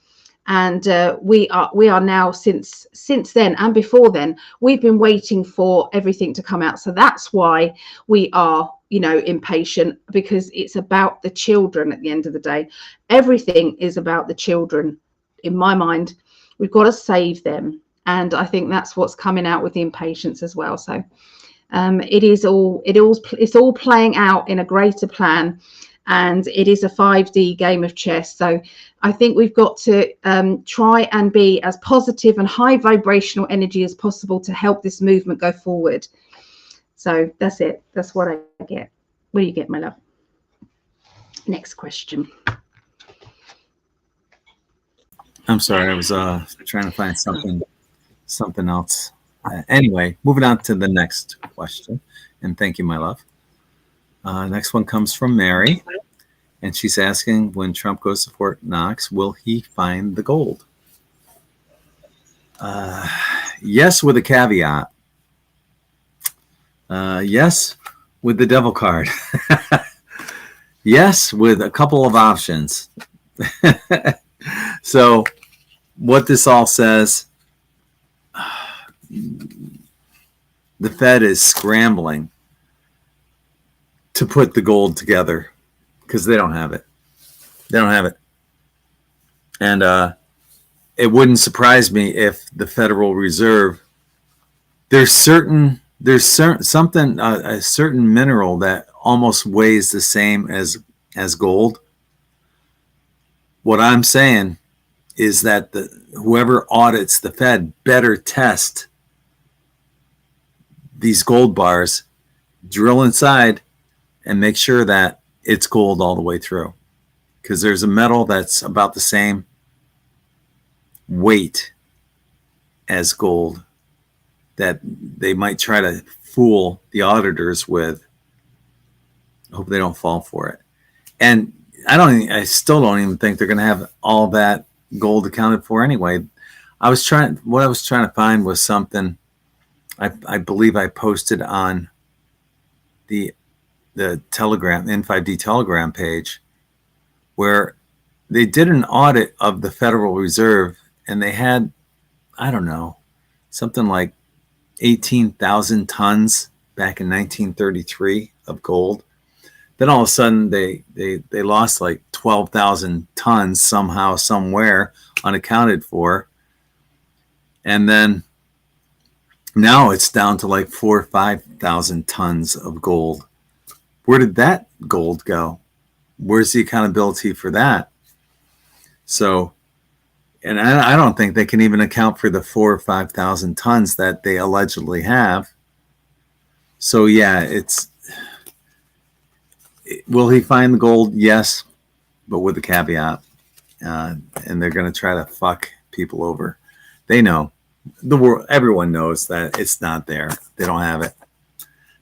And we are now, since then and before then, we've been waiting for everything to come out. So that's why we are, you know, impatient, because it's about the children at the end of the day. Everything is about the children. In my mind, we've got to save them. And I think that's what's coming out with the impatience as well. So it's all playing out in a greater plan. And it is a 5D game of chess. So I think we've got to try and be as positive and high vibrational energy as possible to help this movement go forward. So that's it. That's what I get. What do you get, my love? Next question. I'm sorry, I was trying to find something else. Anyway, moving on to the next question. And thank you, my love. Next one comes from Mary, and she's asking, when Trump goes to Fort Knox, will he find the gold? Yes, with a caveat. Yes, with the devil card. Yes, with a couple of options. So what this all says, the Fed is scrambling to put the gold together because they don't have it. They don't have it. And it wouldn't surprise me if the Federal Reserve, there's something, a certain mineral that almost weighs the same as gold. What I'm saying is that whoever audits the Fed better test these gold bars, drill inside, and make sure that it's gold all the way through. Because there's a metal that's about the same weight as gold that they might try to fool the auditors with. I hope they don't fall for it. And I still don't even think they're going to have all that gold accounted for anyway. What I was trying to find was something I believe I posted on the Telegram, In5d Telegram page, where they did an audit of the Federal Reserve, and they had, I don't know, something like 18,000 tons back in 1933 of gold. Then all of a sudden they lost like 12,000 tons somehow, somewhere, unaccounted for. And then now it's down to like 4,000 or 5,000 tons of gold. Where did that gold go? Where's the accountability for that? So, and I don't think they can even account for the 4,000 or 5,000 tons that they allegedly have. So yeah, will he find the gold? Yes, but with a caveat. And they're going to try to fuck people over. They know. The world, everyone knows that it's not there. They don't have it.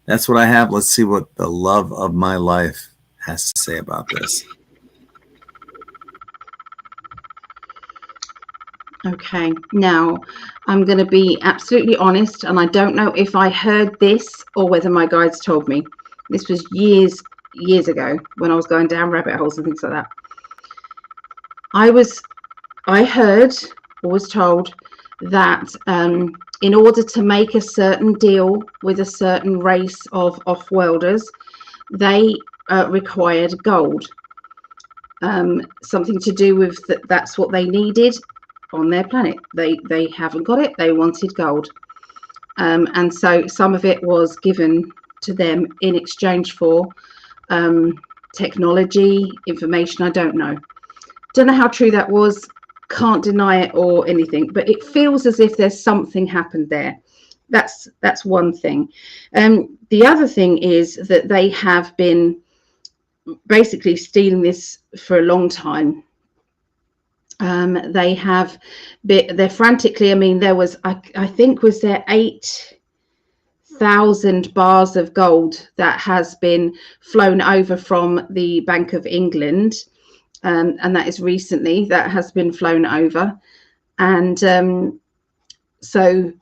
That's what I have. Let's see what the love of my life has to say about this. Okay, now I'm going to be absolutely honest, and I don't know if I heard this or whether my guides told me. This was years ago when I was going down rabbit holes and things like that. I heard or was told that in order to make a certain deal with a certain race of off-worlders, they required gold. Something to do with that's what they needed on their planet. They haven't got it. They wanted gold, and so some of it was given to them in exchange for technology, information. I don't know how true that was. Can't deny it or anything, but it feels as if there's something happened there. That's one thing. The other thing is that they have been basically stealing this for a long time. They're frantically, I mean, there was, I think, was there 8,000 bars of gold that has been flown over from the Bank of England, and that is recently that has been flown over. And so,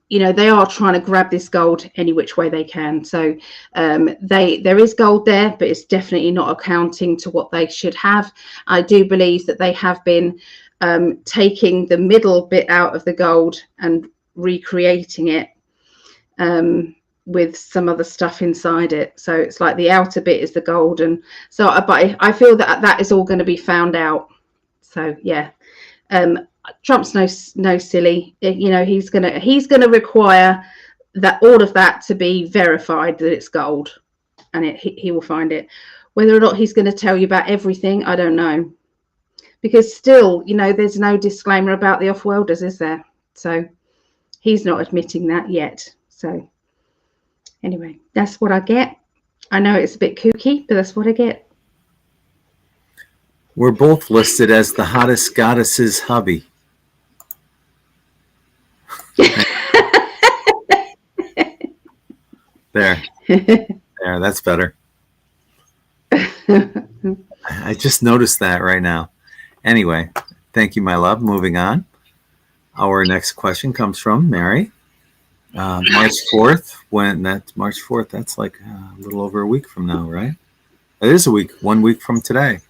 you know, they are trying to grab this gold any which way they can. So there is gold there, but it's definitely not accounting to what they should have. I do believe that they have been taking the middle bit out of the gold and recreating it with some other stuff inside it. So it's like the outer bit is the gold. And so, but I feel that that is all going to be found out. So yeah. Trump's no silly, you know. He's gonna require that all of that to be verified that it's gold, and he will find it. Whether or not he's going to tell you about everything, I don't know, because still, you know, there's no disclaimer about the off-worlders, is there? So he's not admitting that yet. So anyway, that's what I get. I know it's a bit kooky, but that's what I get. We're both listed as the hottest goddess's hubby. There, that's better. I just noticed that right now. Anyway, thank you, my love. Moving on. Our next question comes from Mary. March 4th, that's March 4th, that's like a little over a week from now, right? It is a week, 1 week from today.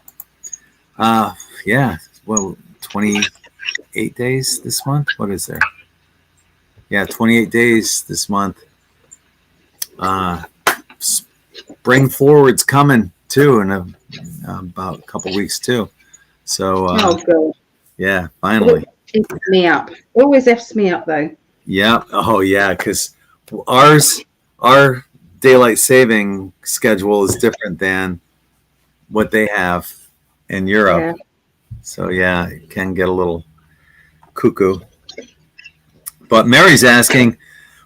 Yeah, well, 28 days this month. What is there? Yeah, 28 days this month. Spring forward's coming too in about a couple weeks too. So yeah, finally. It F's me up. Always F's me up though. Yeah. Oh yeah, because our daylight saving schedule is different than what they have in Europe. Yeah. So yeah, it can get a little cuckoo. But Mary's asking,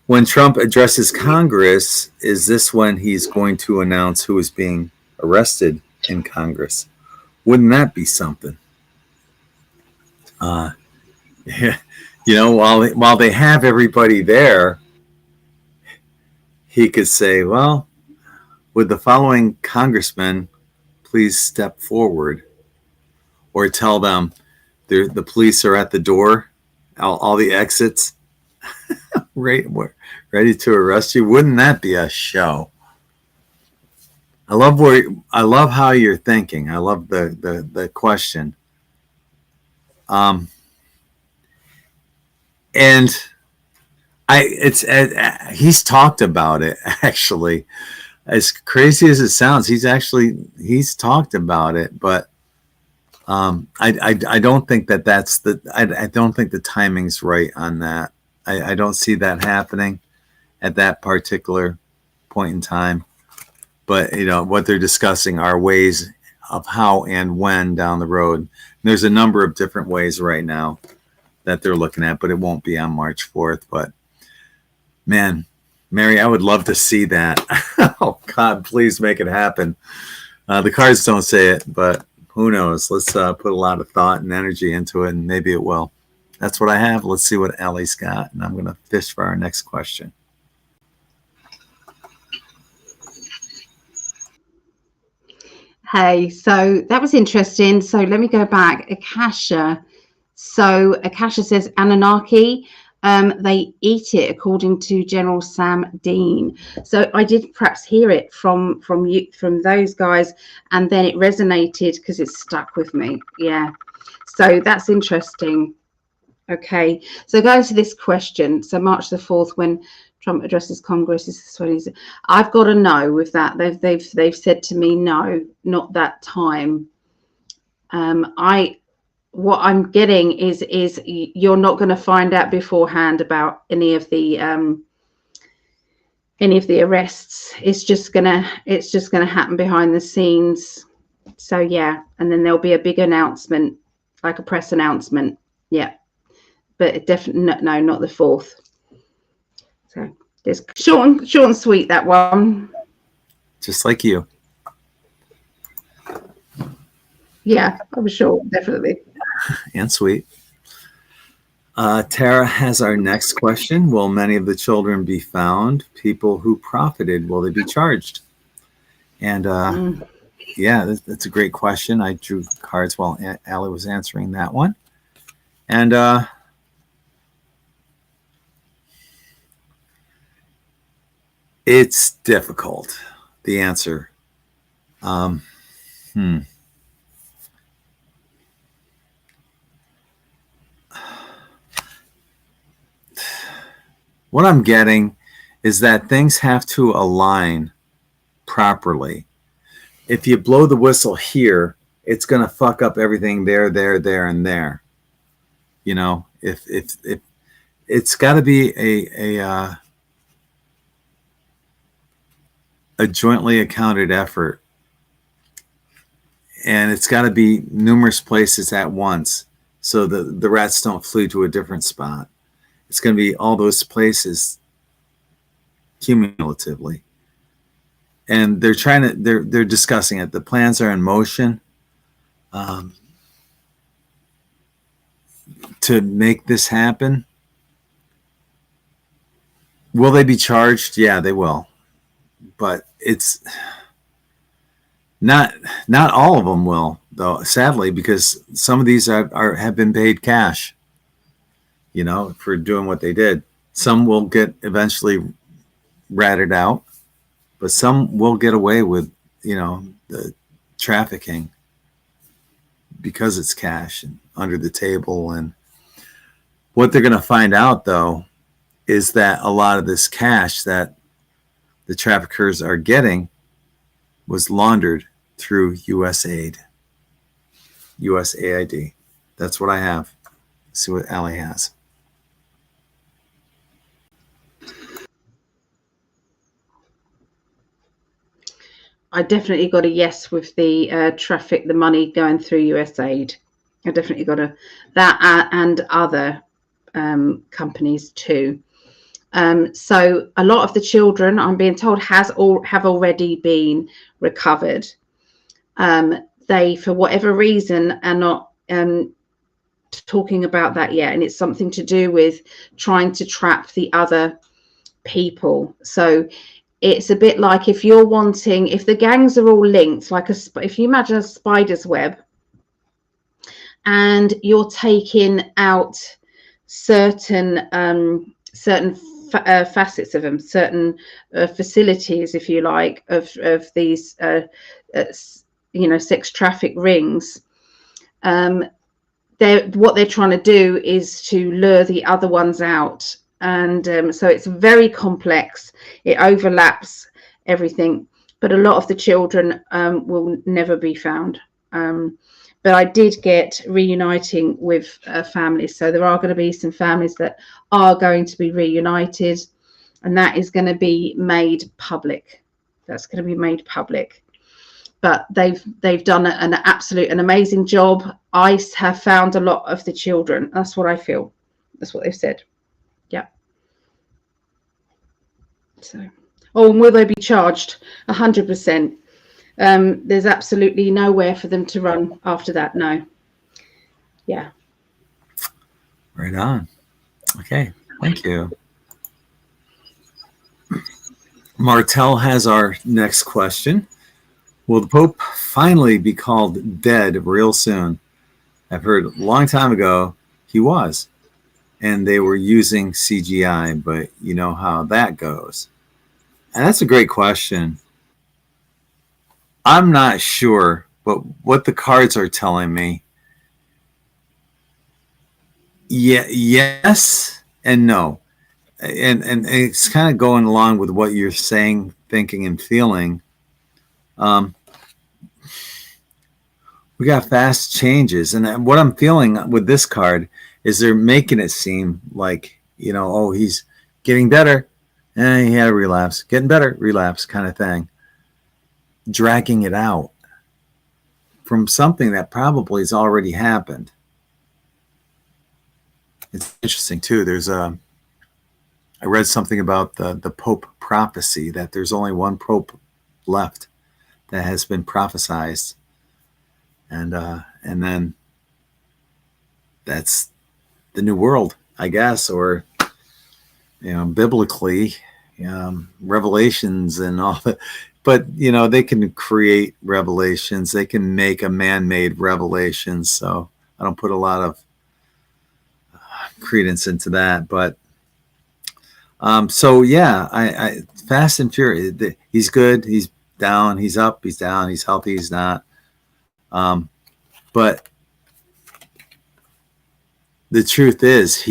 when Trump addresses Congress, is this when he's going to announce who is being arrested in Congress? Wouldn't that be something? Yeah, you know, while they have everybody there, he could say, well, would the following congressman please step forward? Or tell them the police are at the door, all the exits, ready to arrest you. Wouldn't that be a show? I love how you're thinking. I love the question. And he's talked about it, actually. As crazy as it sounds, he's talked about it, but I don't think that's I don't think the timing's right on that. I don't see that happening at that particular point in time. But you know what they're discussing are ways of how and when down the road. And there's a number of different ways right now that they're looking at, but it won't be on March 4th. But man, Mary, I would love to see that. Oh God, please make it happen. The cards don't say it, but who knows? Let's put a lot of thought and energy into it, and maybe it will. That's what I have. Let's see what Allie's got, and I'm going to fish for our next question. Hey, so that was interesting. So let me go back. Akasha So Akasha says Anunnaki, they eat it, according to General Sam Dean. So I did perhaps hear it from those guys, and then it resonated because it stuck with me. Yeah. So that's interesting. Okay. So going to this question. So March the 4th, when Trump addresses Congress, is when he's, I've got a no with that. They've said to me, no, not that time. What I'm getting is you're not going to find out beforehand about any of the arrests. It's just gonna happen behind the scenes. So yeah, and then there'll be a big announcement, like a press announcement. Yeah, but definitely no, not the 4th. So it's short and sweet, that one. Just like you. Yeah, I'm sure, definitely. And sweet. Tara has our next question. Will many of the children be found? People who profited, will they be charged? And yeah, that's a great question. I drew cards while Ali was answering that one. And it's difficult, the answer. What I'm getting is that things have to align properly. If you blow the whistle here, it's going to fuck up everything there, and there. You know, if it's got to be a jointly accounted effort, and it's got to be numerous places at once, so the rats don't flee to a different spot. It's going to be all those places cumulatively. And they're they're discussing it. The plans are in motion to make this happen. Will they be charged? Yeah, they will. But it's not all of them will, though, sadly, because some of these have been paid cash, you know, for doing what they did. Some will get eventually ratted out, but some will get away with, you know, the trafficking because it's cash and under the table. And what they're going to find out, though, is that a lot of this cash that the traffickers are getting was laundered through USAID. That's what I have. Let's see what Ali has. I definitely got a yes with the the money going through USAID. I definitely got that and other companies too. So a lot of the children, I'm being told, have already been recovered. They, for whatever reason, are not talking about that yet, and it's something to do with trying to trap the other people. So it's a bit like if the gangs are all linked, like if you imagine a spider's web, and you're taking out certain facets of them, certain facilities, if you like, of these sex traffic rings. What they're trying to do is to lure the other ones out, and so it's very complex. It overlaps everything, but a lot of the children will never be found. But I did get reuniting with families, so there are going to be some families that are going to be reunited, and that is going to be made public. That's going to be made public. But they've done an amazing job. I have found a lot of the children. That's what I feel. That's what they've said. Yeah. So, and will they be charged? 100%. There's absolutely nowhere for them to run after that. No. Yeah. Right on. Okay. Thank you. Martel has our next question. Will the Pope finally be called dead real soon? I've heard a long time ago he was. And they were using CGI, but you know how that goes. And that's a great question. I'm not sure, but what the cards are telling me, yeah, yes and no. And it's kind of going along with what you're saying, thinking, and feeling. We got fast changes, and what I'm feeling with this card is they're making it seem like, oh, he's getting better, and he had a relapse, getting better, relapse kind of thing, dragging it out from something that probably has already happened. It's interesting too. I read something about the Pope prophecy, that there's only one Pope left that has been prophesized. And then that's the new world, I guess, or, biblically, revelations and all that. But, they can create revelations. They can make a man-made revelation. So I don't put a lot of credence into that. But so, yeah, I Fast and Furious, he's good. He's down. He's up. He's down. He's healthy. He's not. But the truth is,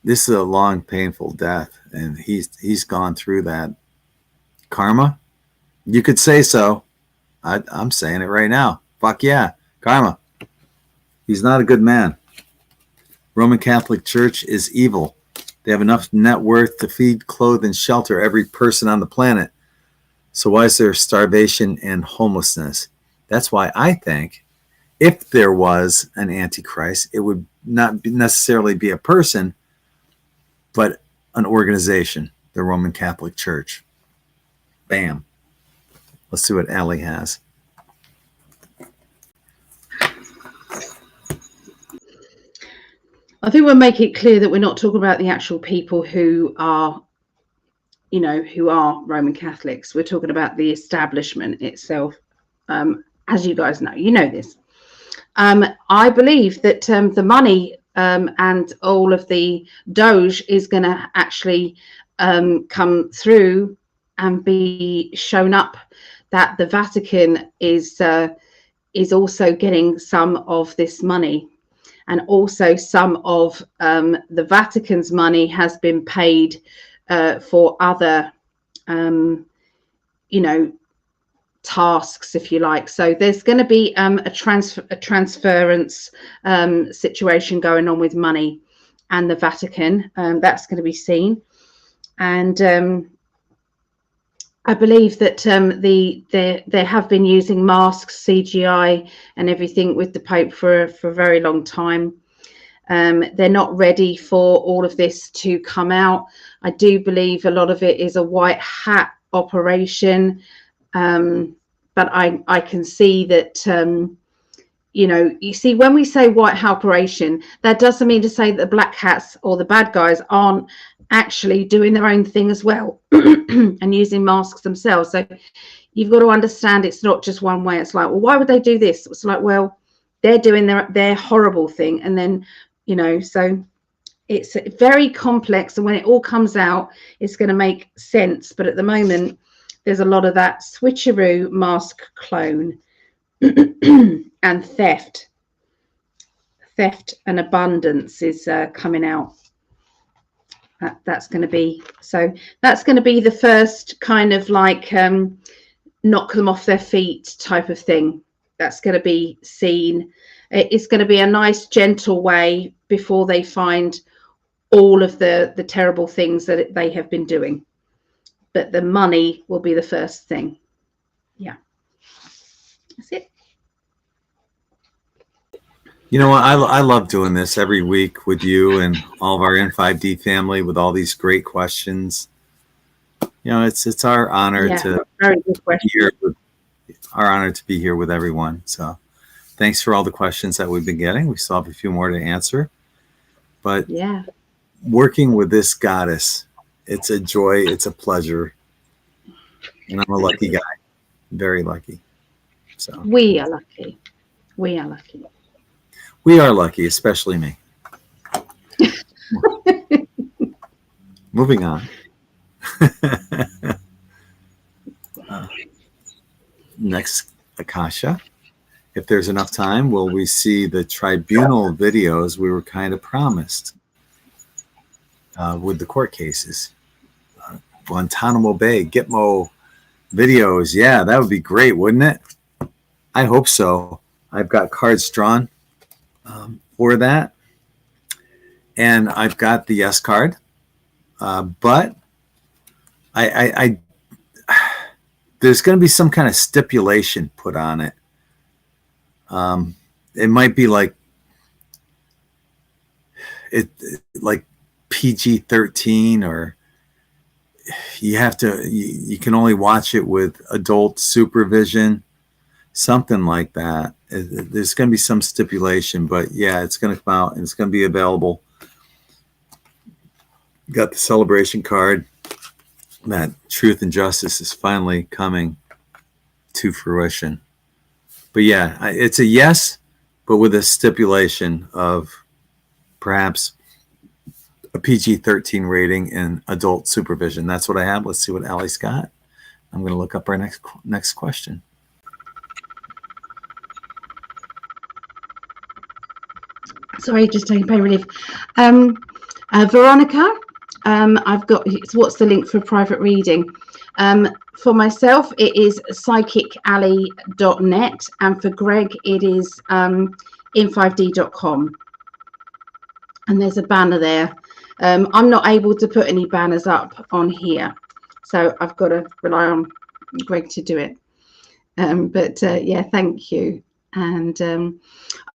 this is a long, painful death, and he's gone through that. Karma, you could say so. I'm saying it right now. Fuck yeah, karma. He's not a good man. Roman Catholic Church is evil. They have enough net worth to feed, clothe, and shelter every person on the planet. So why is there starvation and homelessness? That's why I think if there was an Antichrist, it would not necessarily be a person, but an organization, the Roman Catholic Church. Bam. Let's see what Ali has. I think we'll make it clear that we're not talking about the actual people who are, who are Roman Catholics. We're talking about the establishment itself. As you guys know, this. I believe that the money and all of the Doge is going to actually come through and be shown up, that the Vatican is also getting some of this money, and also some of the Vatican's money has been paid for other, tasks, if you like. So there's going to be a transference situation going on with money and the Vatican. That's going to be seen, and I believe that they have been using masks, CGI, and everything with the Pope for a very long time. They're not ready for all of this to come out. I do believe a lot of it is a white hat operation. But I can see that, you see, when we say white hat operation, that doesn't mean to say that the black hats or the bad guys aren't actually doing their own thing as well and using masks themselves. So you've got to understand it's not just one way. It's like, well, why would they do this? It's like, well, they're doing their horrible thing. And then, so it's very complex. And when it all comes out, it's going to make sense. But at the moment, there's a lot of that switcheroo, mask clone, and theft and abundance is coming out. That's going to be the first kind of like knock them off their feet type of thing. That's going to be seen. It's going to be a nice, gentle way before they find all of the terrible things that they have been doing. But the money will be the first thing. Yeah, that's it. You know what? I love doing this every week with you and all of our In5d family with all these great questions. It's our honor to be here. Our honor to be here with everyone. So, thanks for all the questions that we've been getting. We still have a few more to answer, but yeah, working with this goddess, it's a joy. It's a pleasure, and I'm a lucky guy. Very lucky. So we are lucky. We are lucky. We are lucky, especially me. moving on. Next, Akasha. If there's enough time, will we see the tribunal videos we were kind of promised with the court cases? Guantanamo Bay, Gitmo videos. Yeah, that would be great, wouldn't it? I hope so. I've got cards drawn for that. And I've got the yes card. But I there's going to be some kind of stipulation put on it. It might be like PG-13, or you can only watch it with adult supervision, something like that. There's going to be some stipulation, but yeah, it's going to come out and it's going to be available. Got the celebration card that truth and justice is finally coming to fruition. But yeah, it's a yes, but with a stipulation of perhaps a PG-13 rating and adult supervision. That's what I have. Let's see what Allie's got. I'm going to look up our next question. Sorry, just taking pain relief. Veronica, I've got, what's the link for a private reading? For myself, it is PsychicAlly.net, and for Greg, it is In5d.com. And there's a banner there. I'm not able to put any banners up on here, so I've got to rely on Greg to do it. Yeah, thank you. And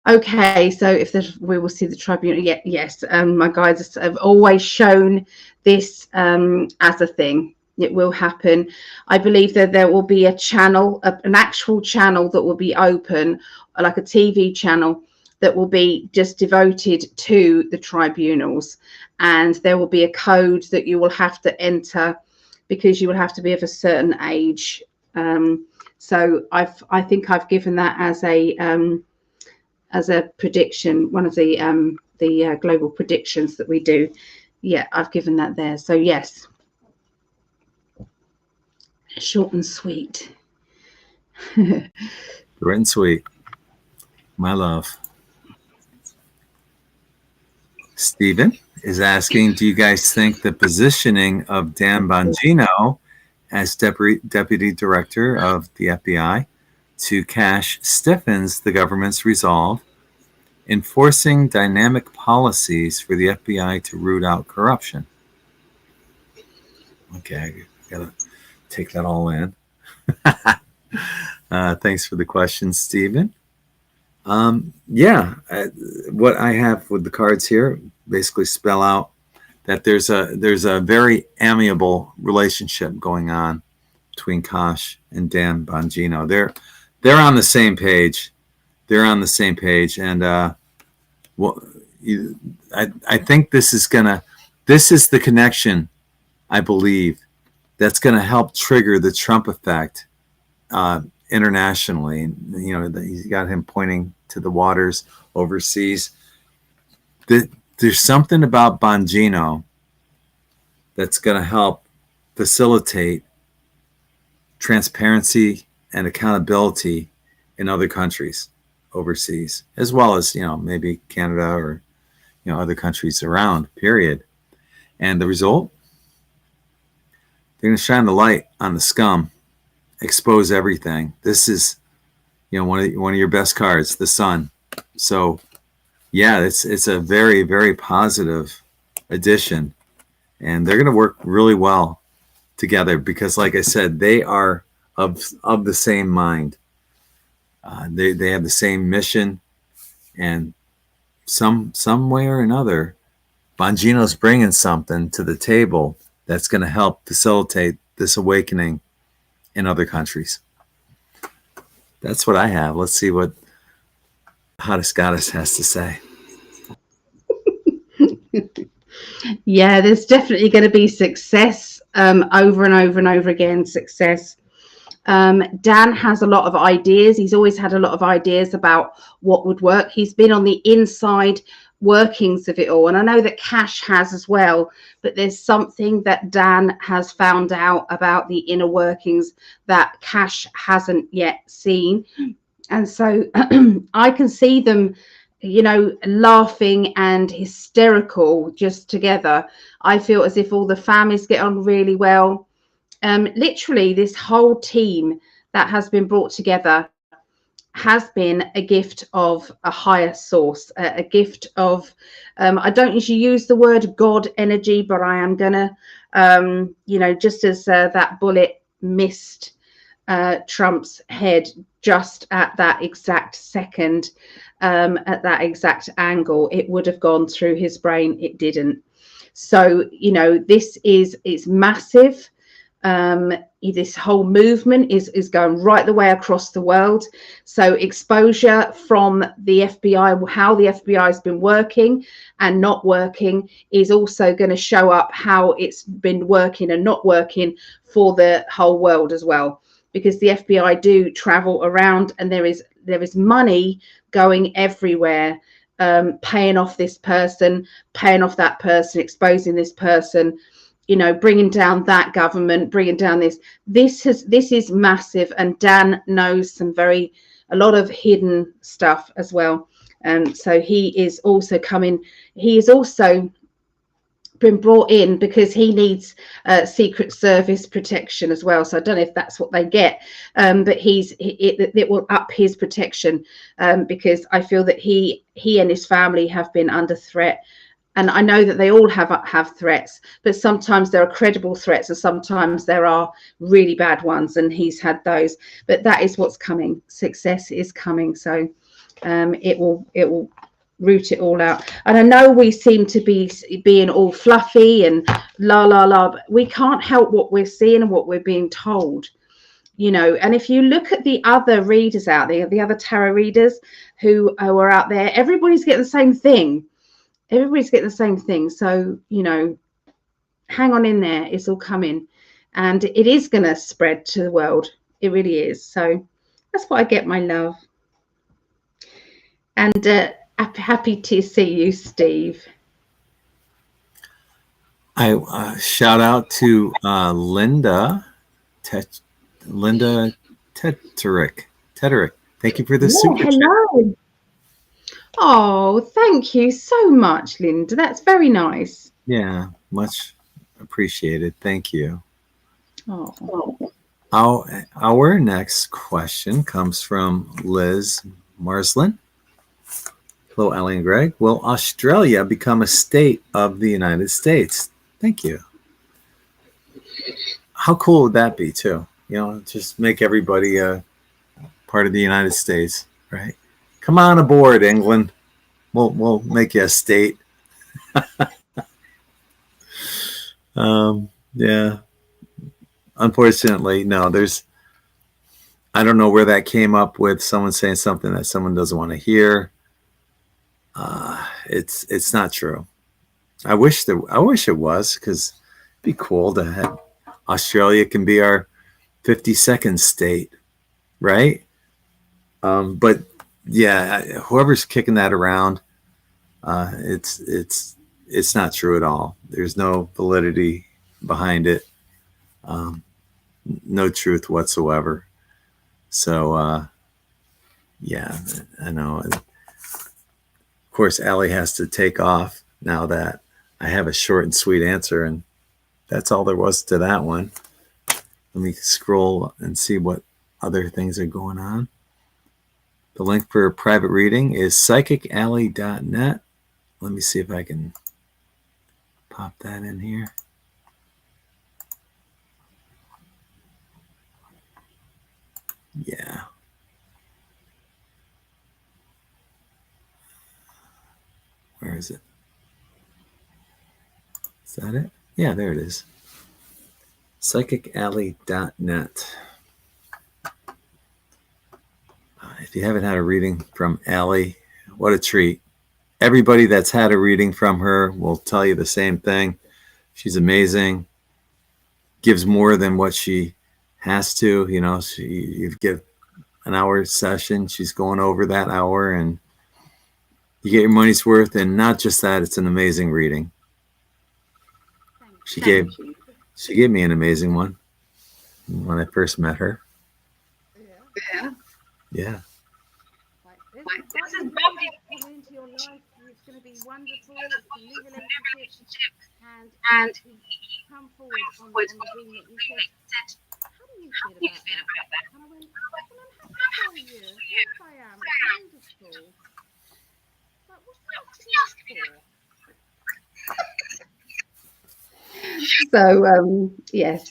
okay, so if we will see the tribunal. Yeah, yes, my guides have always shown this as a thing. It will happen. I believe that there will be a channel, an actual channel that will be open, like a TV channel that will be just devoted to the tribunals, and there will be a code that you will have to enter because you will have to be of a certain age. So I think I've given that as a prediction, one of the global predictions that we do. Yeah, I've given that there. So yes, short and sweet. Short and sweet, my love. Stephen is asking, do you guys think the positioning of Dan Bongino as deputy director of the FBI to cash stiffens the government's resolve, enforcing dynamic policies for the FBI to root out corruption? Okay, I gotta take that all in. Thanks for the question, Stephen. Yeah, what I have with the cards here basically spell out that there's a very amiable relationship going on between Kosh and Dan Bongino. They're on the same page. They're on the same page, and I think this is the connection, I believe, that's gonna help trigger the Trump effect internationally. You know, he's got him pointing to the waters overseas. There's something about Bongino that's going to help facilitate transparency and accountability in other countries overseas, as well as, you know, maybe Canada or, you know, other countries around, period. And the result, they're going to shine the light on the scum, expose everything. This is, you know, one of your best cards, the sun. So yeah, it's a very, very positive addition, and they're going to work really well together because, like I said, they are of the same mind. They have the same mission, and some way or another, Bongino's bringing something to the table that's going to help facilitate this awakening in other countries. That's what I have. Let's see what Hottest Goddess has to say. Yeah, there's definitely going to be success, over and over and over again, success. Dan has a lot of ideas. He's always had a lot of ideas about what would work. He's been on the inside workings of it all. And I know that Cash has as well, but there's something that Dan has found out about the inner workings that Cash hasn't yet seen. And so I can see them, you know, laughing and hysterical just together. I feel as if all the families get on really well. Literally, this whole team that has been brought together has been a gift of a higher source, a gift of, I don't usually use the word God energy, but I am gonna, you know, just as that bullet missed Trump's head just at that exact second, at that exact angle, it would have gone through his brain. It didn't. So, you know, this is, it's massive. This whole movement is going right the way across the world. So exposure from the FBI, how the FBI has been working and not working, is also going to show up how it's been working and not working for the whole world as well, because the FBI do travel around, and there is money going everywhere, paying off this person, paying off that person, exposing this person, you know, bringing down that government, bringing down this. This is massive, and Dan knows a lot of hidden stuff as well. So he is also coming. He is also been brought in because he needs Secret Service protection as well. So I don't know if that's what they get, but it will up his protection, because I feel that he and his family have been under threat. And I know that they all have threats, but sometimes there are credible threats and sometimes there are really bad ones, and he's had those. But that is what's coming. Success is coming. So it will root it all out. And I know we seem to be being all fluffy and la la la, but we can't help what we're seeing and what we're being told, you know. And if you look at the other readers out there, the other tarot readers who are out there, everybody's getting the same thing. Everybody's getting the same thing. So, you know, hang on in there. It's all coming, and it is going to spread to the world. It really is. So that's what I get, my love. And happy to see you, Steve. I shout out to Linda Teterick. Thank you for the super hello. chat. Oh, thank you so much, Linda. That's very nice. Yeah, much appreciated. Thank you. Oh. Our next question comes from Liz Marslin. Hello, Ali and Gregg. Will Australia become a state of the United States? Thank you. How cool would that be, too? You know, just make everybody a part of the United States, right? Come on aboard, England. We'll make you a state. Yeah. Unfortunately, no. I don't know where that came up with. Someone saying something that someone doesn't want to hear. It's not true. I wish it was, because it'd be cool to have Australia can be our 52nd state, right? But yeah, whoever's kicking that around, it's not true at all. There's no validity behind it. No truth whatsoever. So yeah, I know. Of course, Ali has to take off now that I have a short and sweet answer, and that's all there was to that one. Let me scroll and see what other things are going on. The link for private reading is PsychicAlly.net. Let me see if I can pop that in here. Yeah. Where is it? Is that it? Yeah, there it is. PsychicAlly.net. If you haven't had a reading from Ali, what a treat. Everybody that's had a reading from her will tell you the same thing. She's amazing. Gives more than what she has to. You know, you give an hour session. She's going over that hour, and You get your money's worth, and not just that, it's an amazing reading. She gave me an amazing one when I first met her. Yeah. Yeah. Like, this is Bobby come into your life. It's going to be wonderful. It's a new relationship, and he come forward on the ring that you said, how do you feel about that? And I went, well, I'm happy for you. Yes, I am. It's wonderful. But what's he asking for? So yes.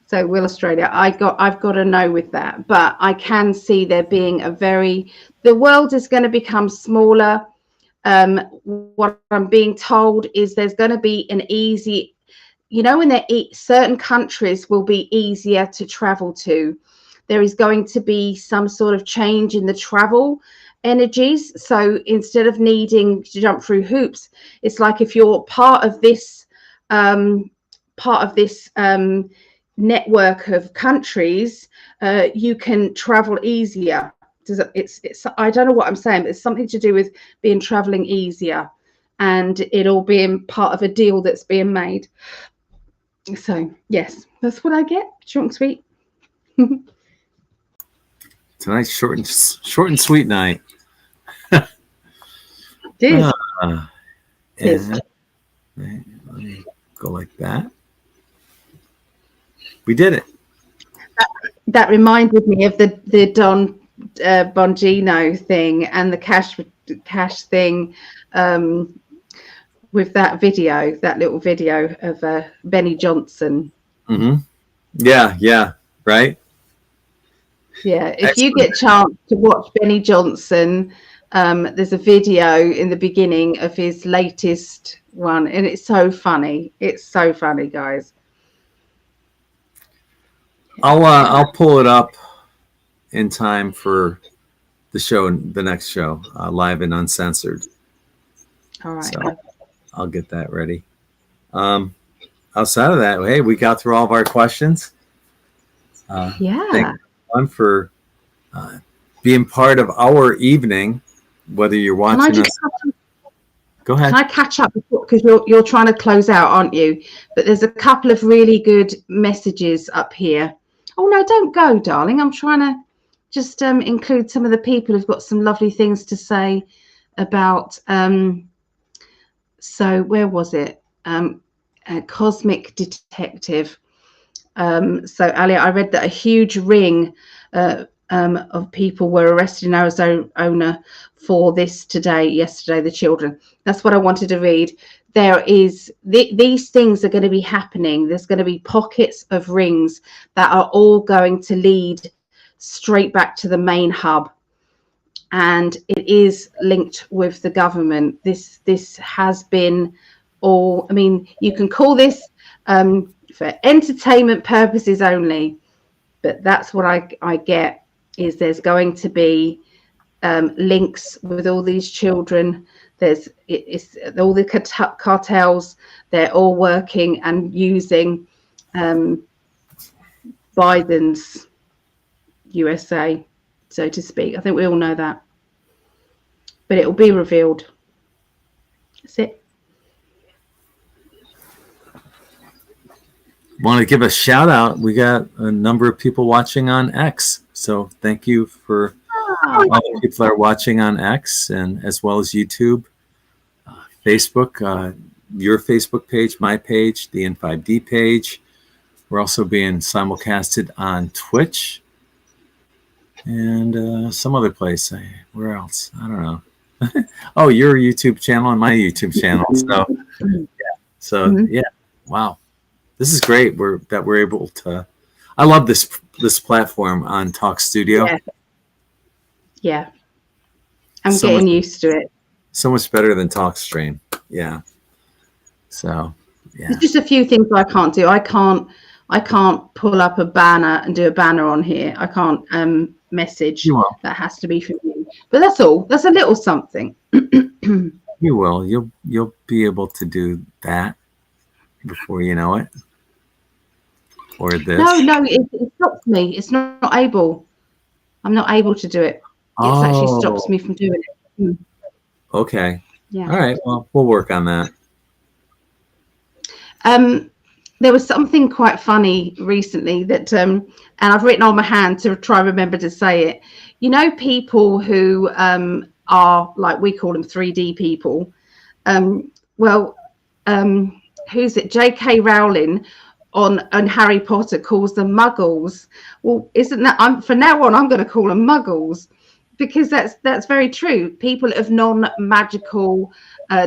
So Will Australia, I've got a no with that, but I can see there being the world is going to become smaller. What I'm being told is there's going to be an easy, when certain countries will be easier to travel to. There is going to be some sort of change in the travel energies. So instead of needing to jump through hoops, it's like if you're part of this network of countries, you can travel easier. It's I don't know what I'm saying, but it's something to do with being traveling easier, and it all being part of a deal that's being made. So yes, that's what I get. Short and sweet. Tonight's short and sweet night. It is. Let me go like that. We did it. That reminded me of the Don Bongino thing and the cash thing, with that little video of Benny Johnson. Mm-hmm. Yeah, right. Yeah, if you get a chance to watch Benny Johnson, there's a video in the beginning of his latest one, and it's so funny. It's so funny, guys. I'll pull it up in time for the next show, live and uncensored. All right. So I'll get that ready. Outside of that, hey, we got through all of our questions. Yeah. Thank everyone for being part of our evening, whether you're watching us. Go ahead. Can I catch up, because you're trying to close out, aren't you? But there's a couple of really good messages up here. Oh no, don't go, darling. I'm trying to just include some of the people who've got some lovely things to say about. So where was it? Cosmic Detective. So Ali, I read that a huge ring of people were arrested in Arizona for this yesterday, the children. That's what I wanted to read. There is these things are going to be happening. There's going to be pockets of rings that are all going to lead straight back to the main hub, and it is linked with the government. This has been all. I mean, you can call this for entertainment purposes only, but that's what I get. Is there's going to be links with all these children. It's all the cartels. They're all working and using Biden's USA, so to speak. I think we all know that, but it will be revealed. That's it. Want to give a shout out. We got a number of people watching on X, so thank you for all the people that are watching on X, and as well as YouTube, Facebook, your Facebook page, my page, the In5d page. We're also being simulcasted on Twitch and some other place. Where else? I don't know. Oh, your YouTube channel and my YouTube channel. So yeah. Wow. This is great. We're able to. I love this platform on Talk Studio. Yeah. I'm getting used to it. So much better than TalkStream. Yeah. So yeah. There's just a few things I can't do. I can't pull up a banner and do a banner on here. I can't message. That has to be from you. But that's all. That's a little something. You will. You'll be able to do that before you know it. Or this. No, it stops me. It's not able. I'm not able to do it. It actually stops me from doing it. Mm. Okay. Yeah. All right. Well, we'll work on that. There was something quite funny recently that, and I've written on my hand to try and remember to say it. You know, people who are like, we call them 3D people. Who's it? J.K. Rowling on Harry Potter calls them muggles. Well, isn't that, from now on, I'm going to call them muggles, because that's very true. People of non-magical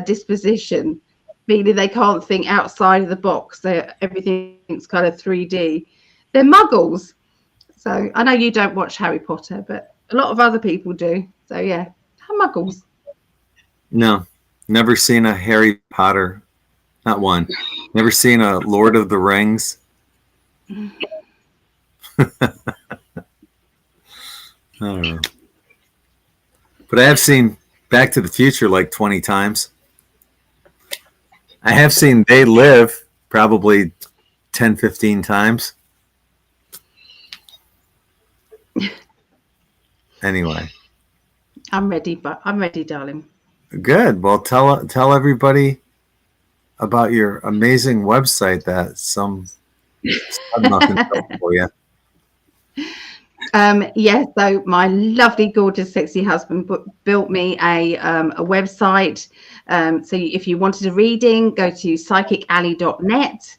disposition, meaning they can't think outside of the box. Everything's kind of 3D. They're muggles. So I know you don't watch Harry Potter, but a lot of other people do. So yeah, muggles. No, never seen a Harry Potter. Not one. Never seen a Lord of the Rings. I don't know. But I have seen Back to the Future like 20 times. I have seen They Live probably 10, 15 times. Anyway. I'm ready, darling. Good. Well, tell everybody about your amazing website that some nothing for you. So my lovely, gorgeous, sexy husband built me a website. So if you wanted a reading, go to PsychicAlly.net,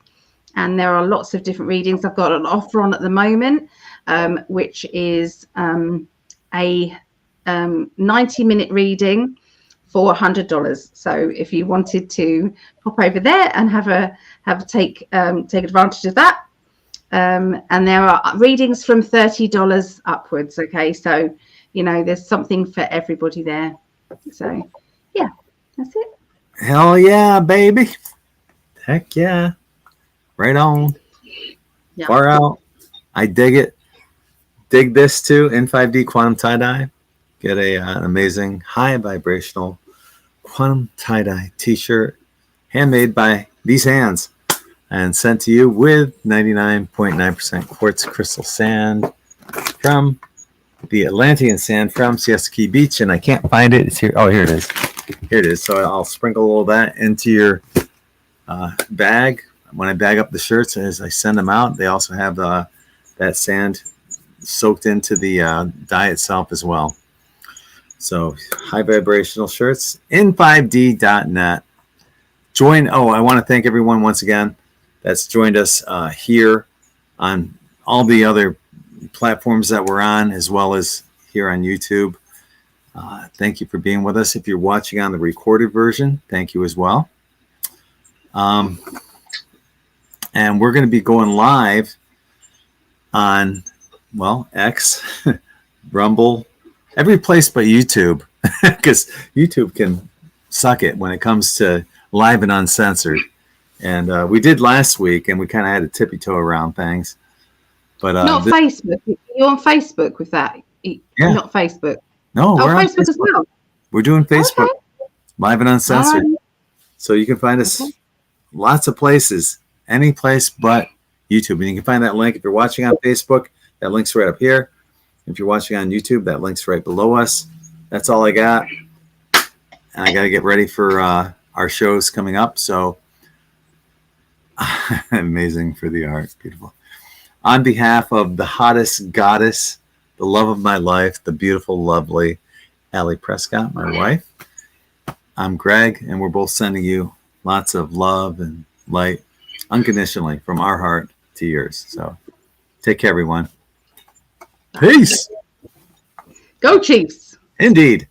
and there are lots of different readings. I've got an offer on at the moment, which is a 90-minute reading for $100. So if you wanted to pop over there and take advantage of that. And there are readings from $30 upwards. Okay, so there's something for everybody there. So yeah, that's it. Hell yeah, baby. Heck yeah. Right on. Yeah. Far out. I dig it. Dig this too. In5d quantum tie-dye. Get an amazing high vibrational quantum tie-dye t-shirt handmade by these hands and sent to you with 99.9% quartz crystal sand from the Atlantean sand from Siesta Key Beach. And I can't find it. It's here. Oh, here it is. Here it is. So I'll sprinkle all that into your bag. When I bag up the shirts, as I send them out, they also have that sand soaked into the dye itself as well. So high vibrational shirts, in5d.net. I want to thank everyone once again that's joined us here on all the other platforms that we're on, as well as here on YouTube. Thank you for being with us. If you're watching on the recorded version, thank you as well. And we're going to be going live on, X, Rumble, every place but YouTube, because YouTube can suck it when it comes to live and uncensored. And we did last week, and we kind of had to tippy toe around things. But not Facebook. You're on Facebook with that? Yeah. Not Facebook. No, we're on Facebook as well. We're doing Facebook, live and uncensored. So you can find us lots of places, any place but YouTube. And you can find that link if you're watching on Facebook. That link's right up here. If you're watching on YouTube, that link's right below us. That's all I got. And I got to get ready for our shows coming up. So amazing for the art. Beautiful. On behalf of the hottest goddess, the love of my life, the beautiful, lovely Ali Prescott, my wife, I'm Greg, and we're both sending you lots of love and light unconditionally from our heart to yours. So take care, everyone. Peace. Go Chiefs. Indeed.